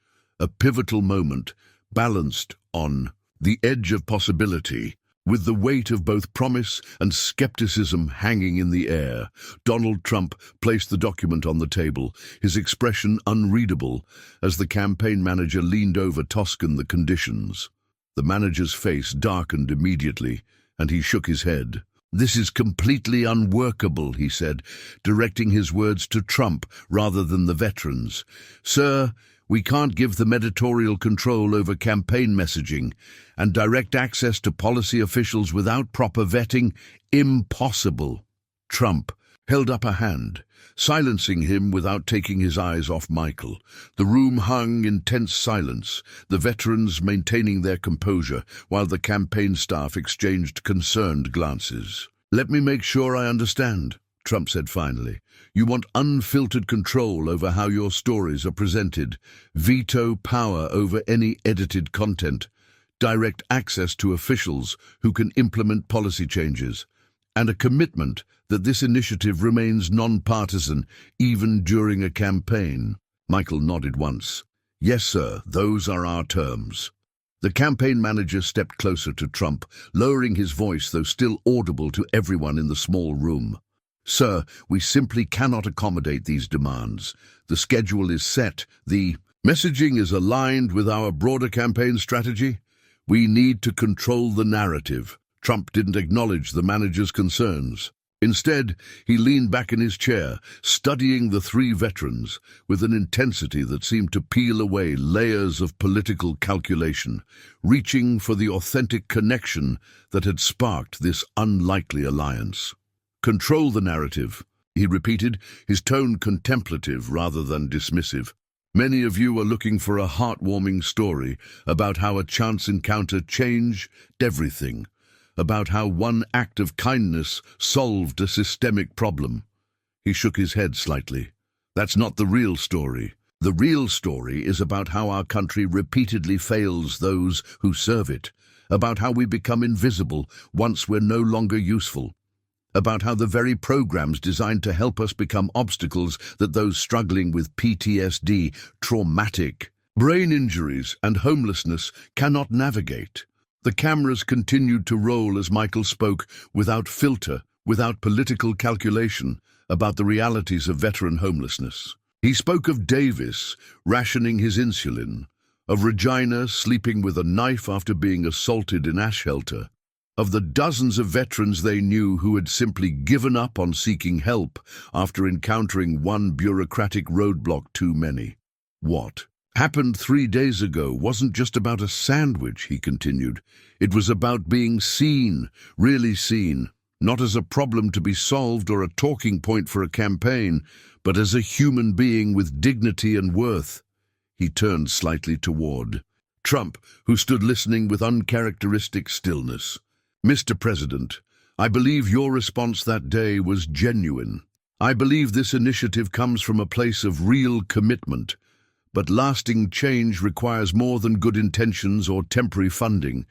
S1: A pivotal moment, balanced on the edge of possibility, with the weight of both promise and skepticism hanging in the air. Donald Trump placed the document on the table, his expression unreadable, as the campaign manager leaned over Toscan the conditions. The manager's face darkened immediately, and he shook his head. "This is completely unworkable," he said, directing his words to Trump rather than the veterans. "Sir, we can't give them editorial control over campaign messaging and direct access to policy officials without proper vetting. Impossible." Trump held up a hand, silencing him without taking his eyes off Michael. The room hung in tense silence, the veterans maintaining their composure, while the campaign staff exchanged concerned glances. "Let me make sure I understand," Trump said finally. "You want unfiltered control over how your stories are presented, veto power over any edited content, direct access to officials who can implement policy changes, and a commitment that this initiative remains non-partisan even during a campaign." Michael nodded once. "Yes, sir, those are our terms." The campaign manager stepped closer to Trump, lowering his voice though still audible to everyone in the small room. "Sir, we simply cannot accommodate these demands. The schedule is set. The messaging is aligned with our broader campaign strategy. We need to control the narrative." Trump didn't acknowledge the manager's concerns. Instead, he leaned back in his chair, studying the three veterans with an intensity that seemed to peel away layers of political calculation, reaching for the authentic connection that had sparked this unlikely alliance. "Control the narrative," he repeated, his tone contemplative rather than dismissive. "Many of you are looking for a heartwarming story about how a chance encounter changed everything, about how one act of kindness solved a systemic problem." He shook his head slightly. "That's not the real story. The real story is about how our country repeatedly fails those who serve it, about how we become invisible once we're no longer useful, about how the very programs designed to help us become obstacles that those struggling with PTSD, traumatic brain injuries, and homelessness cannot navigate." The cameras continued to roll as Michael spoke without filter, without political calculation, about the realities of veteran homelessness. He spoke of Davis rationing his insulin, of Regina sleeping with a knife after being assaulted in a shelter, of the dozens of veterans they knew who had simply given up on seeking help after encountering one bureaucratic roadblock too many. What happened 3 days ago wasn't just about a sandwich, he continued. It was about being seen, really seen, not as a problem to be solved or a talking point for a campaign, but as a human being with dignity and worth. He turned slightly toward Trump, who stood listening with uncharacteristic stillness. Mr. President, I believe your response that day was genuine. I believe this initiative comes from a place of real commitment. But lasting change requires more than good intentions or temporary funding.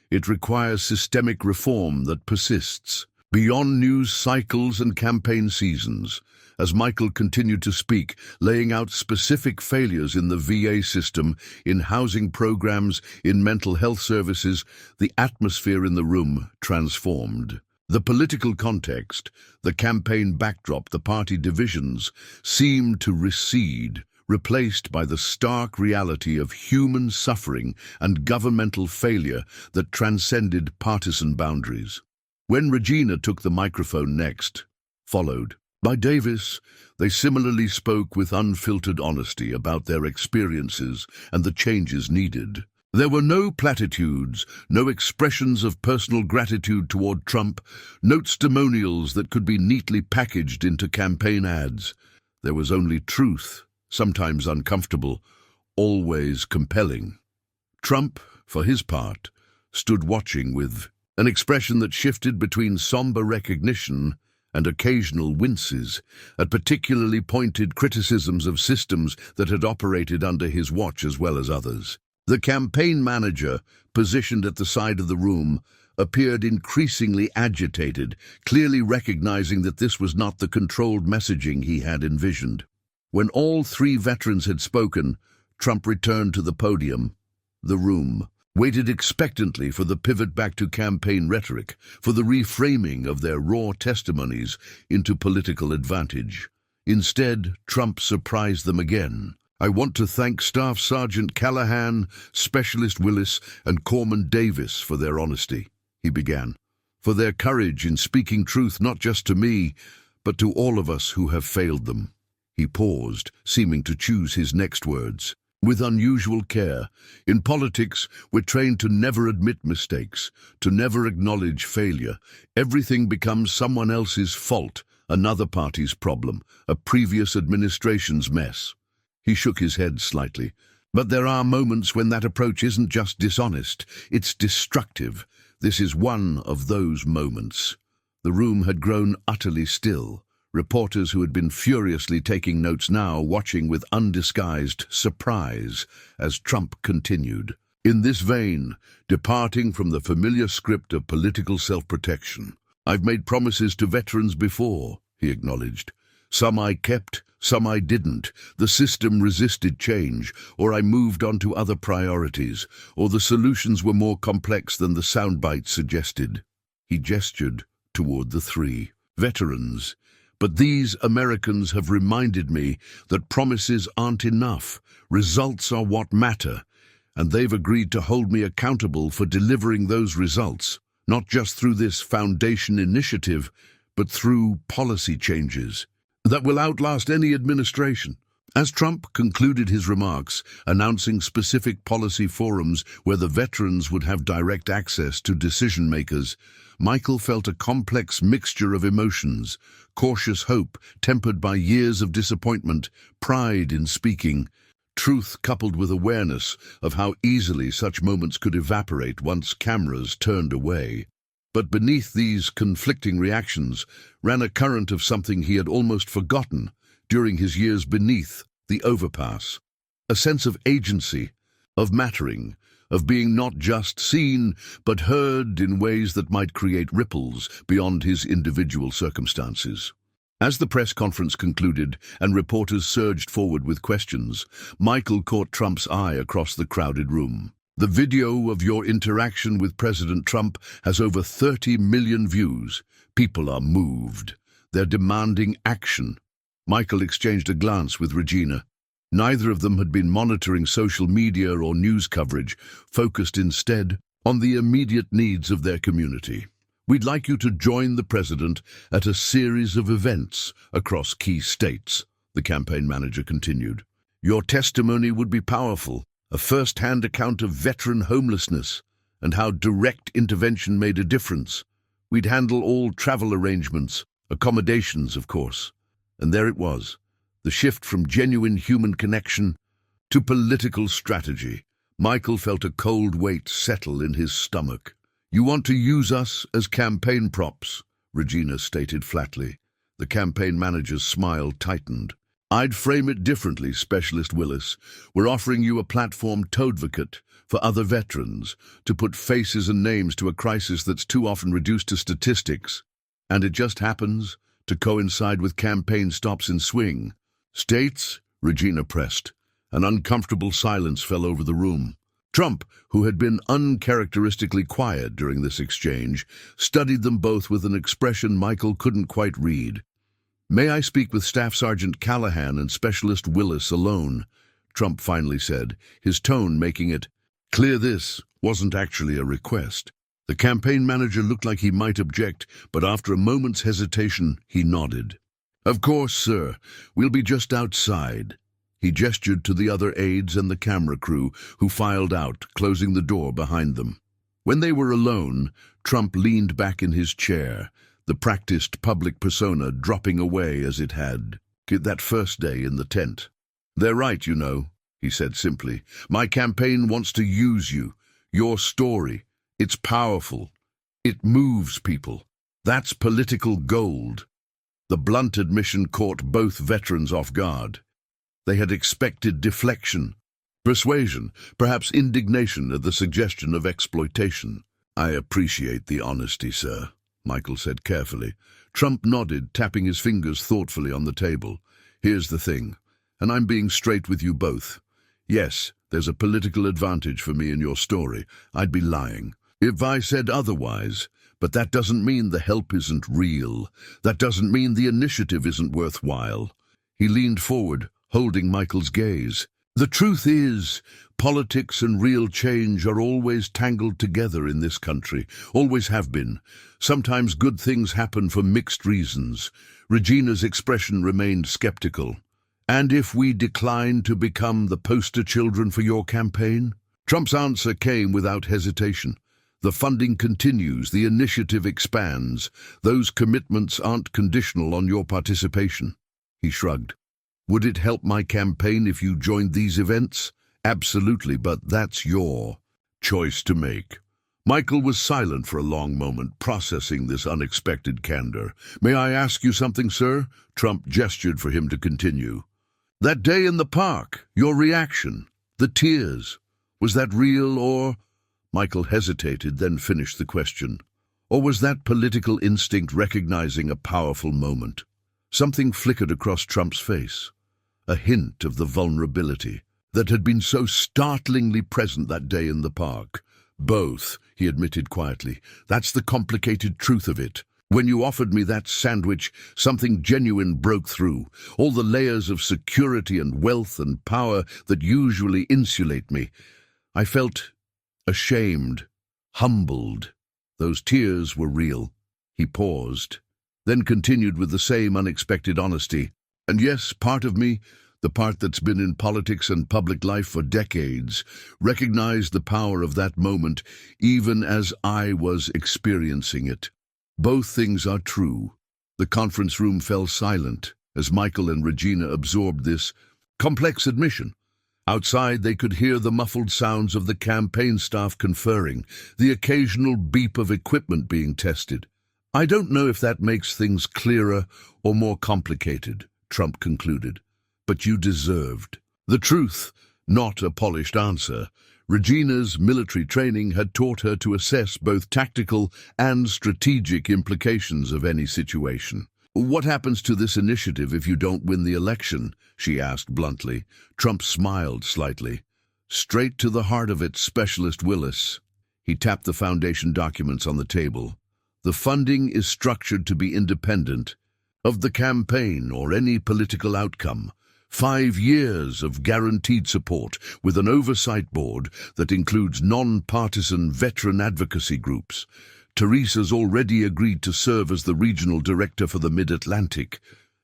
S1: It requires systemic reform that persists beyond news cycles and campaign seasons. As Michael continued to speak, laying out specific failures in the VA system, in housing programs, in mental health services, the atmosphere in the room transformed. The political context, the campaign backdrop, the party divisions seemed to recede, replaced by the stark reality of human suffering and governmental failure that transcended partisan boundaries. When Regina took the microphone next, followed by Davis, they similarly spoke with unfiltered honesty about their experiences and the changes needed. There were no platitudes, no expressions of personal gratitude toward Trump, no testimonials that could be neatly packaged into campaign ads. There was only truth, sometimes uncomfortable, always compelling. Trump, for his part, stood watching with an expression that shifted between somber recognition and occasional winces at particularly pointed criticisms of systems that had operated under his watch as well as others. The campaign manager, positioned at the side of the room, appeared increasingly agitated, clearly recognizing that this was not the controlled messaging he had envisioned. When all 3 veterans had spoken, Trump returned to the podium. The room waited expectantly for the pivot back to campaign rhetoric, for the reframing of their raw testimonies into political advantage. Instead, Trump surprised them again. I want to thank Staff Sergeant Callahan, Specialist Willis, and Corpsman Davis for their honesty, he began, for their courage in speaking truth not just to me, but to all of us who have failed them. He paused, seeming to choose his next words. With unusual care, in politics, we're trained to never admit mistakes, to never acknowledge failure. Everything becomes someone else's fault, another party's problem, a previous administration's mess. He shook his head slightly. But there are moments when that approach isn't just dishonest, it's destructive. This is one of those moments. The room had grown utterly still. Reporters who had been furiously taking notes now watching with undisguised surprise as Trump continued. In this vein, departing from the familiar script of political self-protection, I've made promises to veterans before, he acknowledged. Some I kept, some I didn't. The system resisted change, or I moved on to other priorities, or the solutions were more complex than the soundbite suggested. He gestured toward the 3 veterans. But these Americans have reminded me that promises aren't enough. Results are what matter, and they've agreed to hold me accountable for delivering those results, not just through this foundation initiative, but through policy changes that will outlast any administration. As Trump concluded his remarks, announcing specific policy forums where the veterans would have direct access to decision-makers, Michael felt a complex mixture of emotions, cautious hope tempered by years of disappointment, pride in speaking, truth coupled with awareness of how easily such moments could evaporate once cameras turned away. But beneath these conflicting reactions ran a current of something he had almost forgotten during his years beneath the overpass. A sense of agency, of mattering, of being not just seen, but heard in ways that might create ripples beyond his individual circumstances. As the press conference concluded and reporters surged forward with questions, Michael caught Trump's eye across the crowded room. The video of your interaction with President Trump has over 30 million views. People are moved. They're demanding action. Michael exchanged a glance with Regina. Neither of them had been monitoring social media or news coverage, focused instead on the immediate needs of their community. We'd like you to join the president at a series of events across key states, the campaign manager continued. Your testimony would be powerful, a first-hand account of veteran homelessness and how direct intervention made a difference. We'd handle all travel arrangements, accommodations, of course. And there it was, the shift from genuine human connection to political strategy. Michael felt a cold weight settle in his stomach. You want to use us as campaign props, Regina stated flatly. The campaign manager's smile tightened. I'd frame it differently, Specialist Willis. We're offering you a platform toadvocate for other veterans to put faces and names to a crisis that's too often reduced to statistics. And it just happens to coincide with campaign stops in swing states, Regina pressed. An uncomfortable silence fell over the room. Trump, who had been uncharacteristically quiet during this exchange, studied them both with an expression Michael couldn't quite read. May I speak with Staff Sergeant Callahan and Specialist Willis alone? Trump finally said, his tone making it clear this wasn't actually a request. The campaign manager looked like he might object, but after a moment's hesitation, he nodded. Of course, sir. We'll be just outside. He gestured to the other aides and the camera crew, who filed out, closing the door behind them. When they were alone, Trump leaned back in his chair, the practiced public persona dropping away as it had that first day in the tent. They're right, you know, he said simply. My campaign wants to use you. Your story. It's powerful. It moves people. That's political gold. The blunt admission caught both veterans off guard. They had expected deflection, persuasion, perhaps indignation at the suggestion of exploitation. I appreciate the honesty, sir, Michael said carefully. Trump nodded, tapping his fingers thoughtfully on the table. Here's the thing, and I'm being straight with you both. Yes, there's a political advantage for me in your story. I'd be lying if I said otherwise, but that doesn't mean the help isn't real. That doesn't mean the initiative isn't worthwhile. He leaned forward, holding Michael's gaze. The truth is, politics and real change are always tangled together in this country, always have been. Sometimes good things happen for mixed reasons. Regina's expression remained skeptical. And if we decline to become the poster children for your campaign? Trump's answer came without hesitation. The funding continues, the initiative expands. Those commitments aren't conditional on your participation. He shrugged. Would it help my campaign if you joined these events? Absolutely, but that's your choice to make. Michael was silent for a long moment, processing this unexpected candor. May I ask you something, sir? Trump gestured for him to continue. That day in the park, your reaction, the tears, was that real or... Michael hesitated, then finished the question. Or was that political instinct recognizing a powerful moment? Something flickered across Trump's face, a hint of the vulnerability that had been so startlingly present that day in the park. Both, he admitted quietly. That's the complicated truth of it. When you offered me that sandwich, something genuine broke through. All the layers of security and wealth and power that usually insulate me. I felt ashamed, humbled. Those tears were real. He paused, then continued with the same unexpected honesty. And yes, part of me, the part that's been in politics and public life for decades, recognized the power of that moment even as I was experiencing it. Both things are true. The conference room fell silent as Michael and Regina absorbed this complex admission. Outside, they could hear the muffled sounds of the campaign staff conferring, the occasional beep of equipment being tested. I don't know if that makes things clearer or more complicated, Trump concluded. But you deserved the truth, not a polished answer. Regina's military training had taught her to assess both tactical and strategic implications of any situation. What happens to this initiative if you don't win the election? She asked bluntly. Trump smiled slightly. Straight to the heart of it, Specialist Willis. He tapped the foundation documents on the table. The funding is structured to be independent of the campaign or any political outcome. 5 years of guaranteed support with an oversight board that includes non-partisan veteran advocacy groups. Teresa's already agreed to serve as the regional director for the Mid-Atlantic.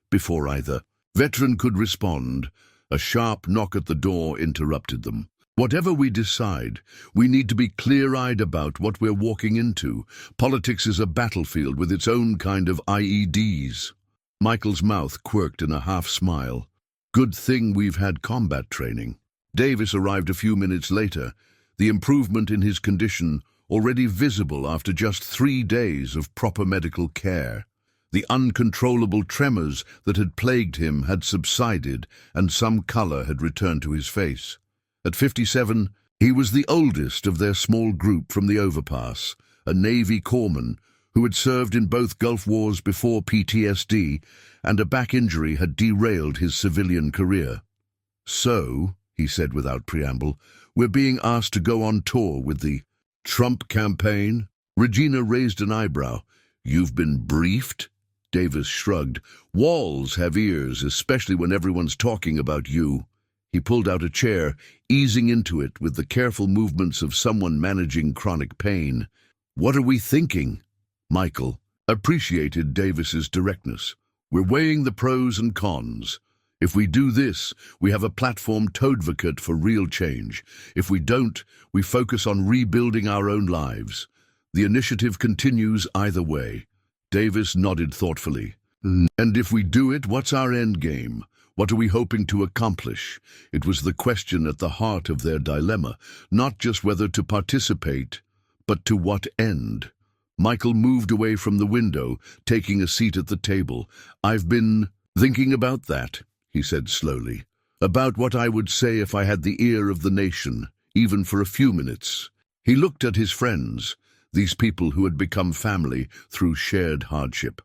S1: Before either veteran could respond, a sharp knock at the door interrupted them. Whatever we decide, we need to be clear-eyed about what we're walking into. Politics is a battlefield with its own kind of IEDs. Michael's mouth quirked in a half-smile. Good thing we've had combat training. Davis arrived a few minutes later, the improvement in his condition already visible after just 3 days of proper medical care. The uncontrollable tremors that had plagued him had subsided, and some color had returned to his face. At 57, he was the oldest of their small group from the overpass, a Navy corpsman who had served in both Gulf Wars before PTSD, and a back injury had derailed his civilian career. "So," he said without preamble, "we're being asked to go on tour with the Trump campaign?" Regina raised an eyebrow. "You've been briefed?" Davis shrugged. "Walls have ears, especially when everyone's talking about you." He pulled out a chair, easing into it with the careful movements of someone managing chronic pain. "What are we thinking?" Michael appreciated Davis's directness. "We're weighing the pros and cons. If we do this, we have a platform to advocate for real change. If we don't, we focus on rebuilding our own lives. The initiative continues either way." Davis nodded thoughtfully. "And if we do it, what's our end game? What are we hoping to accomplish?" It was the question at the heart of their dilemma, not just whether to participate, but to what end. Michael moved away from the window, taking a seat at the table. "I've been thinking about that," he said slowly. "About what I would say if I had the ear of the nation, even for a few minutes." He looked at his friends, these people who had become family through shared hardship.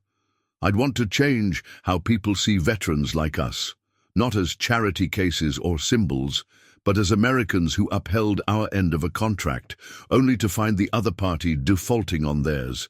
S1: "I'd want to change how people see veterans like us, not as charity cases or symbols, but as Americans who upheld our end of a contract, only to find the other party defaulting on theirs."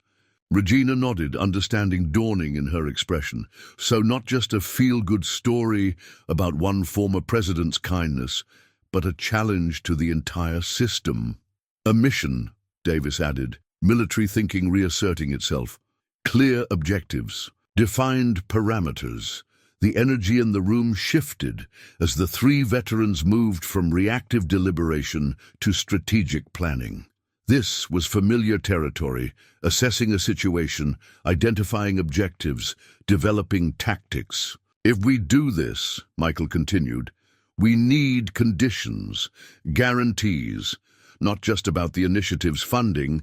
S1: Regina nodded, understanding dawning in her expression. "So not just a feel-good story about one former president's kindness, but a challenge to the entire system." "A mission," Davis added, military thinking reasserting itself. "Clear objectives, defined parameters." The energy in the room shifted as the 3 veterans moved from reactive deliberation to strategic planning. This was familiar territory, assessing a situation, identifying objectives, developing tactics. "If we do this," Michael continued, "we need conditions, guarantees, not just about the initiative's funding,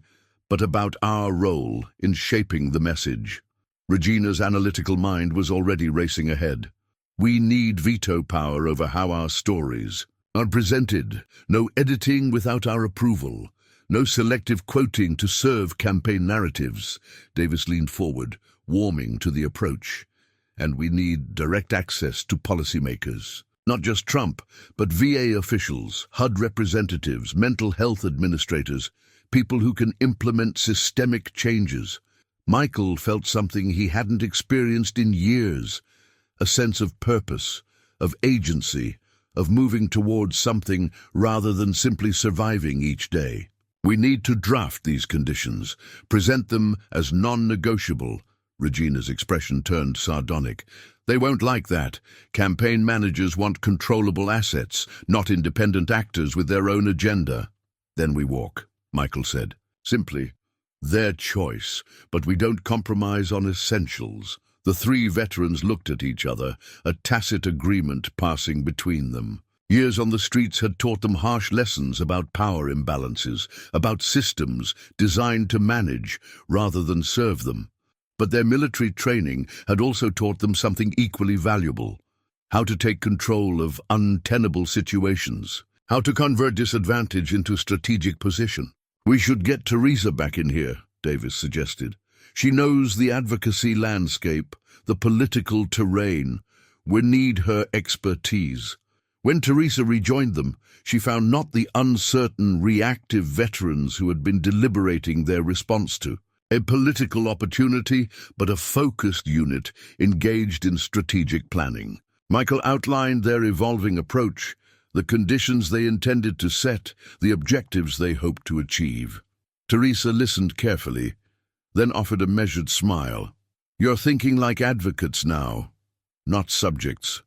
S1: but about our role in shaping the message." Regina's analytical mind was already racing ahead. "We need veto power over how our stories are presented. No editing without our approval. No selective quoting to serve campaign narratives." Davis leaned forward, warming to the approach. "And we need direct access to policymakers. Not just Trump, but VA officials, HUD representatives, mental health administrators, people who can implement systemic changes." Michael felt something he hadn't experienced in years, a sense of purpose, of agency, of moving towards something rather than simply surviving each day. "We need to draft these conditions, present them as non-negotiable." Regina's expression turned sardonic. "They won't like that. Campaign managers want controllable assets, not independent actors with their own agenda." "Then we walk," Michael said, simply. "Their choice, but we don't compromise on essentials." The 3 veterans looked at each other, a tacit agreement passing between them. Years on the streets had taught them harsh lessons about power imbalances, about systems designed to manage rather than serve them. But their military training had also taught them something equally valuable: how to take control of untenable situations, how to convert disadvantage into strategic position. "We should get Teresa back in here," Davis suggested. "She knows the advocacy landscape, the political terrain. We need her expertise." When Teresa rejoined them, she found not the uncertain, reactive veterans who had been deliberating their response to a political opportunity, but a focused unit engaged in strategic planning. Michael outlined their evolving approach, the conditions they intended to set, the objectives they hoped to achieve. Teresa listened carefully, then offered a measured smile. "You're thinking like advocates now, not subjects."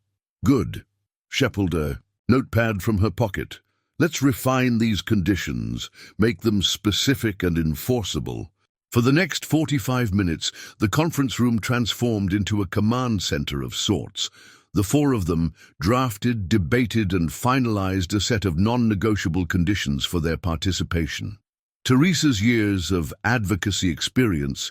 S1: "Good." She pulled a notepad from her pocket. "Let's refine these conditions, make them specific and enforceable." For the next 45 minutes, the conference room transformed into a command center of sorts. The four of them drafted, debated, and finalized a set of non-negotiable conditions for their participation. Teresa's years of advocacy experience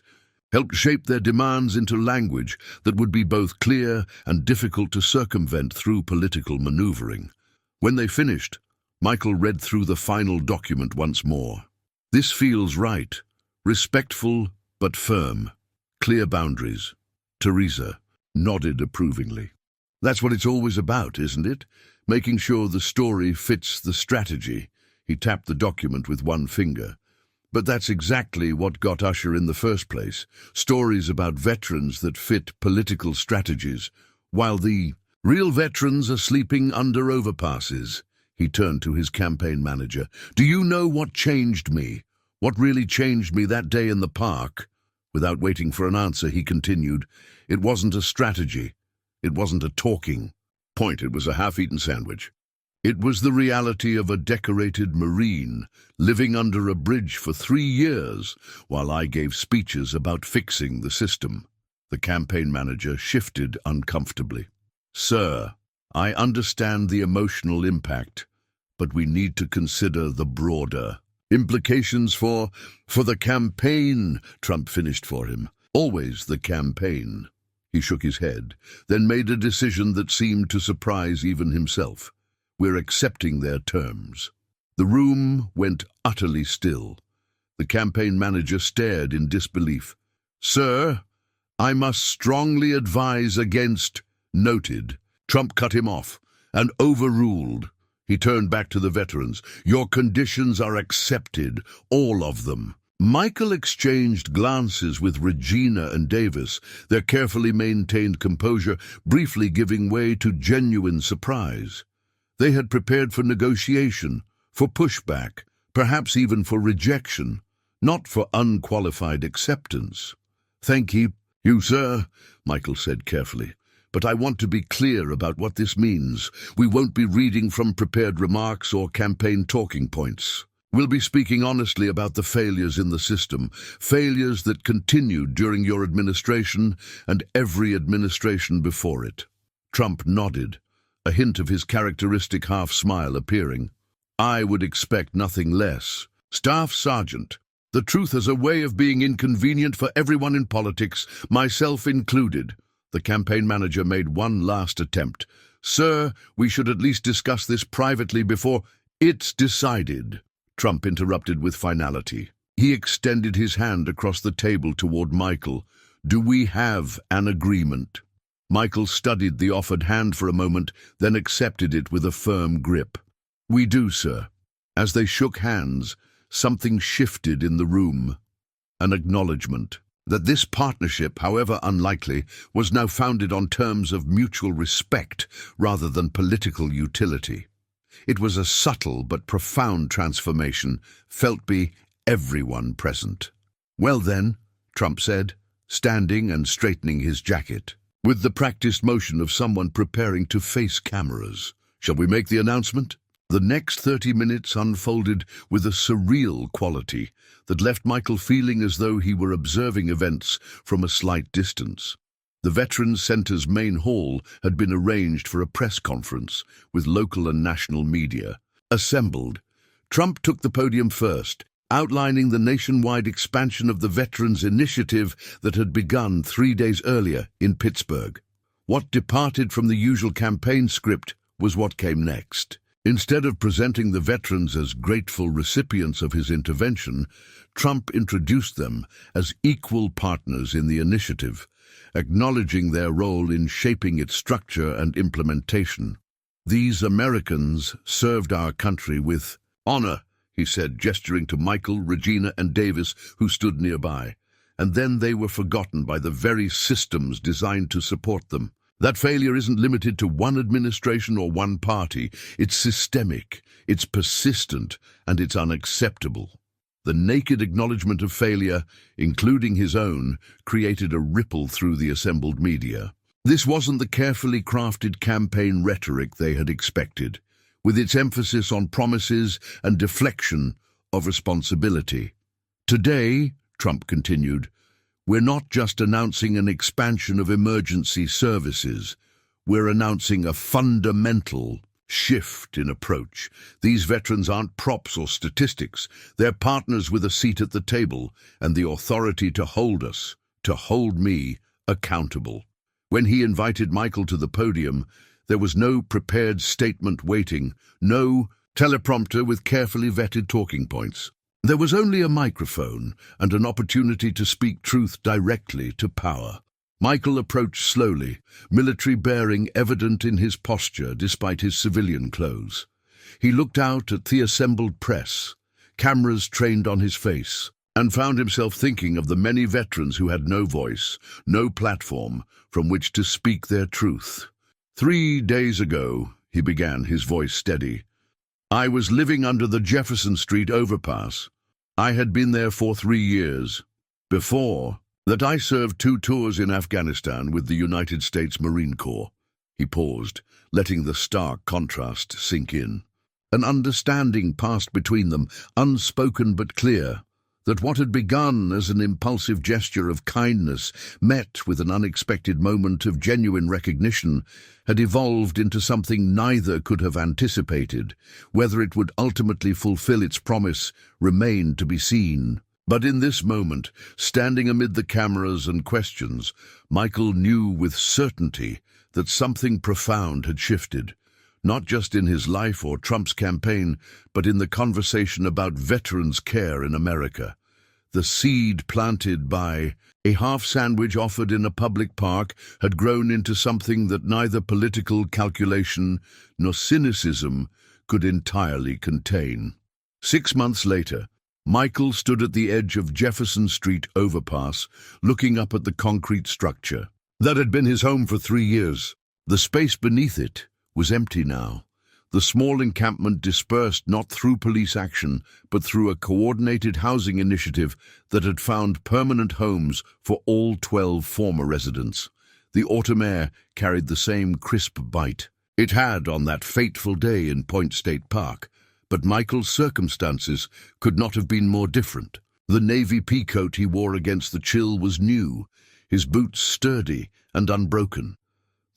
S1: helped shape their demands into language that would be both clear and difficult to circumvent through political maneuvering. When they finished, Michael read through the final document once more. "This feels right. Respectful but firm. Clear boundaries." Teresa nodded approvingly. "That's what it's always about, isn't it? Making sure the story fits the strategy." He tapped the document with one finger. "But that's exactly what got Usher in the first place. Stories about veterans that fit political strategies, while the real veterans are sleeping under overpasses." He turned to his campaign manager. "Do you know what changed me? What really changed me that day in the park?" Without waiting for an answer, he continued, "It wasn't a strategy. It wasn't a talking point. It was a half-eaten sandwich. It was the reality of a decorated Marine living under a bridge for 3 years while I gave speeches about fixing the system." The campaign manager shifted uncomfortably. "Sir, I understand the emotional impact, but we need to consider the broader implications for the campaign." Trump finished for him. "Always the campaign." He shook his head, then made a decision that seemed to surprise even himself. "We're accepting their terms." The room went utterly still. The campaign manager stared in disbelief. "Sir, I must strongly advise against—" "Noted." Trump cut him off and overruled. He turned back to the veterans. "Your conditions are accepted, all of them." Michael exchanged glances with Regina and Davis, their carefully maintained composure briefly giving way to genuine surprise. They had prepared for negotiation, for pushback, perhaps even for rejection, not for unqualified acceptance. "Thank you, sir," Michael said carefully. "But I want to be clear about what this means. We won't be reading from prepared remarks or campaign talking points. We'll be speaking honestly about the failures in the system, failures that continued during your administration and every administration before it." Trump nodded, a hint of his characteristic half-smile appearing. "I would expect nothing less. Staff Sergeant, the truth has a way of being inconvenient for everyone in politics, myself included." The campaign manager made one last attempt. "Sir, we should at least discuss this privately before—" "It's decided," Trump interrupted with finality. He extended his hand across the table toward Michael. "Do we have an agreement?" Michael studied the offered hand for a moment, then accepted it with a firm grip. "We do, sir." As they shook hands, something shifted in the room. An acknowledgement that this partnership, however unlikely, was now founded on terms of mutual respect rather than political utility. It was a subtle but profound transformation, felt by everyone present. "Well then," Trump said, standing and straightening his jacket, with the practiced motion of someone preparing to face cameras. "Shall we make the announcement?" The next 30 minutes unfolded with a surreal quality that left Michael feeling as though he were observing events from a slight distance. The Veterans Center's main hall had been arranged for a press conference with local and national media. Assembled, Trump took the podium first, outlining the nationwide expansion of the Veterans Initiative that had begun 3 days earlier in Pittsburgh. What departed from the usual campaign script was what came next. Instead of presenting the veterans as grateful recipients of his intervention, Trump introduced them as equal partners in the initiative, acknowledging their role in shaping its structure and implementation. "These Americans served our country with honor," he said, gesturing to Michael, Regina, and Davis, who stood nearby. "And then they were forgotten by the very systems designed to support them. That failure isn't limited to one administration or one party. It's systemic, it's persistent, and it's unacceptable. The naked acknowledgement of failure, including his own, created a ripple through the assembled media. This wasn't the carefully crafted campaign rhetoric they had expected, with its emphasis on promises and deflection of responsibility. Today, Trump continued, we're not just announcing an expansion of emergency services. We're announcing a fundamental shift in approach. These veterans aren't props or statistics. They're partners with a seat at the table and the authority to hold us, to hold me, accountable. When he invited Michael to the podium, there was no prepared statement waiting, no teleprompter with carefully vetted talking points. There was only a microphone and an opportunity to speak truth directly to power. Michael approached slowly, military bearing evident in his posture despite his civilian clothes. He looked out at the assembled press, cameras trained on his face, and found himself thinking of the many veterans who had no voice, no platform from which to speak their truth. 3 days ago, he began, his voice steady, I was living under the Jefferson Street overpass. I had been there for 3 years. Before that, I served 2 tours in Afghanistan with the United States Marine Corps. He paused, letting the stark contrast sink in. An understanding passed between them, unspoken but clear, that what had begun as an impulsive gesture of kindness, met with an unexpected moment of genuine recognition, had evolved into something neither could have anticipated. Whether it would ultimately fulfill its promise remained to be seen. But in this moment, standing amid the cameras and questions, Michael knew with certainty that something profound had shifted, not just in his life or Trump's campaign, but in the conversation about veterans' care in America. The seed planted by a half sandwich offered in a public park had grown into something that neither political calculation nor cynicism could entirely contain. 6 months later, Michael stood at the edge of Jefferson Street overpass, looking up at the concrete structure that had been his home for 3 years. The space beneath it was empty now. The small encampment dispersed not through police action, but through a coordinated housing initiative that had found permanent homes for all 12 former residents. The autumn air carried the same crisp bite it had on that fateful day in Point State Park, but Michael's circumstances could not have been more different. The navy peacoat he wore against the chill was new, his boots sturdy and unbroken.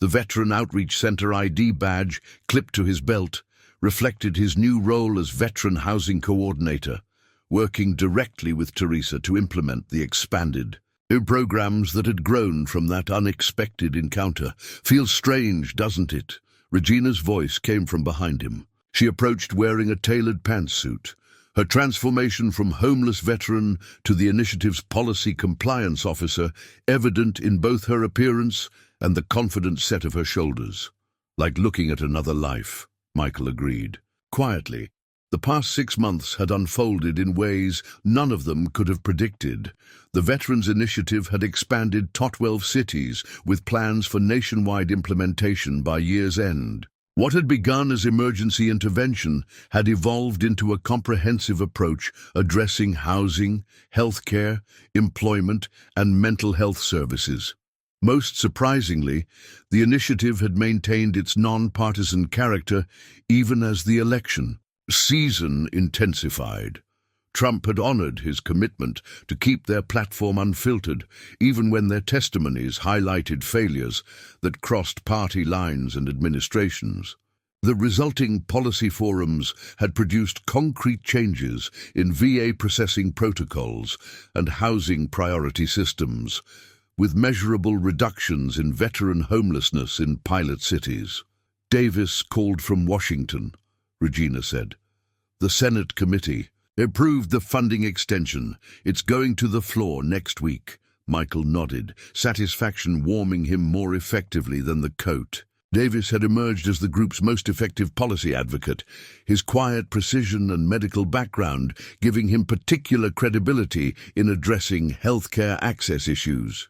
S1: The Veteran Outreach Center ID badge, clipped to his belt, reflected his new role as Veteran Housing Coordinator, working directly with Teresa to implement the expanded programs that had grown from that unexpected encounter. Feels strange, doesn't it? Regina's voice came from behind him. She approached wearing a tailored pantsuit. Her transformation from homeless veteran to the initiative's policy compliance officer evident in both her appearance and the confident set of her shoulders. Like looking at another life, Michael agreed. Quietly, the past 6 months had unfolded in ways none of them could have predicted. The Veterans Initiative had expanded to 12 cities with plans for nationwide implementation by year's end. What had begun as emergency intervention had evolved into a comprehensive approach addressing housing, healthcare, employment, and mental health services. Most surprisingly, the initiative had maintained its non-partisan character even as the election season intensified. Trump had honored his commitment to keep their platform unfiltered, even when their testimonies highlighted failures that crossed party lines and administrations. The resulting policy forums had produced concrete changes in VA processing protocols and housing priority systems, with measurable reductions in veteran homelessness in pilot cities. Davis called from Washington, Regina said. The Senate committee approved the funding extension. It's going to the floor next week. Michael nodded, satisfaction warming him more effectively than the coat. Davis had emerged as the group's most effective policy advocate, his quiet precision and medical background giving him particular credibility in addressing healthcare access issues.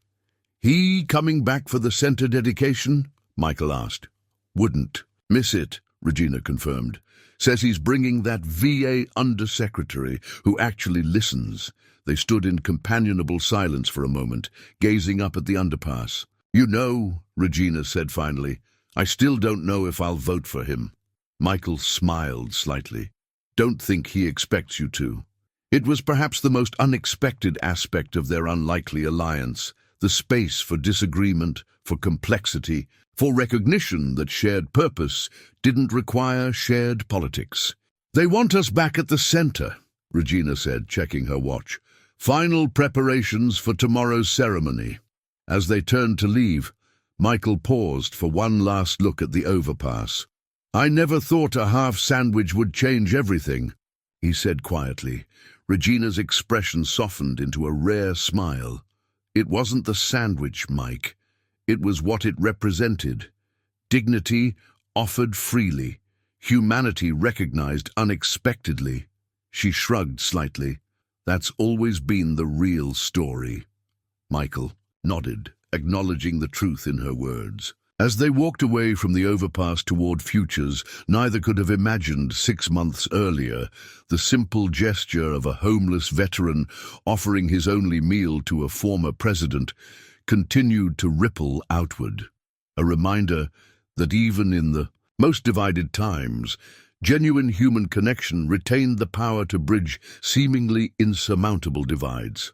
S1: He coming back for the center dedication? Michael asked. Wouldn't. Miss it, Regina confirmed. Says he's bringing that VA undersecretary who actually listens. They stood in companionable silence for a moment, gazing up at the underpass. You know, Regina said finally, I still don't know if I'll vote for him. Michael smiled slightly. Don't think he expects you to. It was perhaps the most unexpected aspect of their unlikely alliance, the space for disagreement, for complexity, for recognition that shared purpose didn't require shared politics. They want us back at the center, Regina said, checking her watch. Final preparations for tomorrow's ceremony. As they turned to leave, Michael paused for one last look at the overpass. I never thought a half sandwich would change everything, he said quietly. Regina's expression softened into a rare smile. It wasn't the sandwich, Mike. It was what it represented. Dignity offered freely. Humanity recognized unexpectedly. She shrugged slightly. That's always been the real story. Michael nodded, acknowledging the truth in her words. As they walked away from the overpass toward futures neither could have imagined 6 months earlier, the simple gesture of a homeless veteran offering his only meal to a former president continued to ripple outward. A reminder that even in the most divided times, genuine human connection retained the power to bridge seemingly insurmountable divides.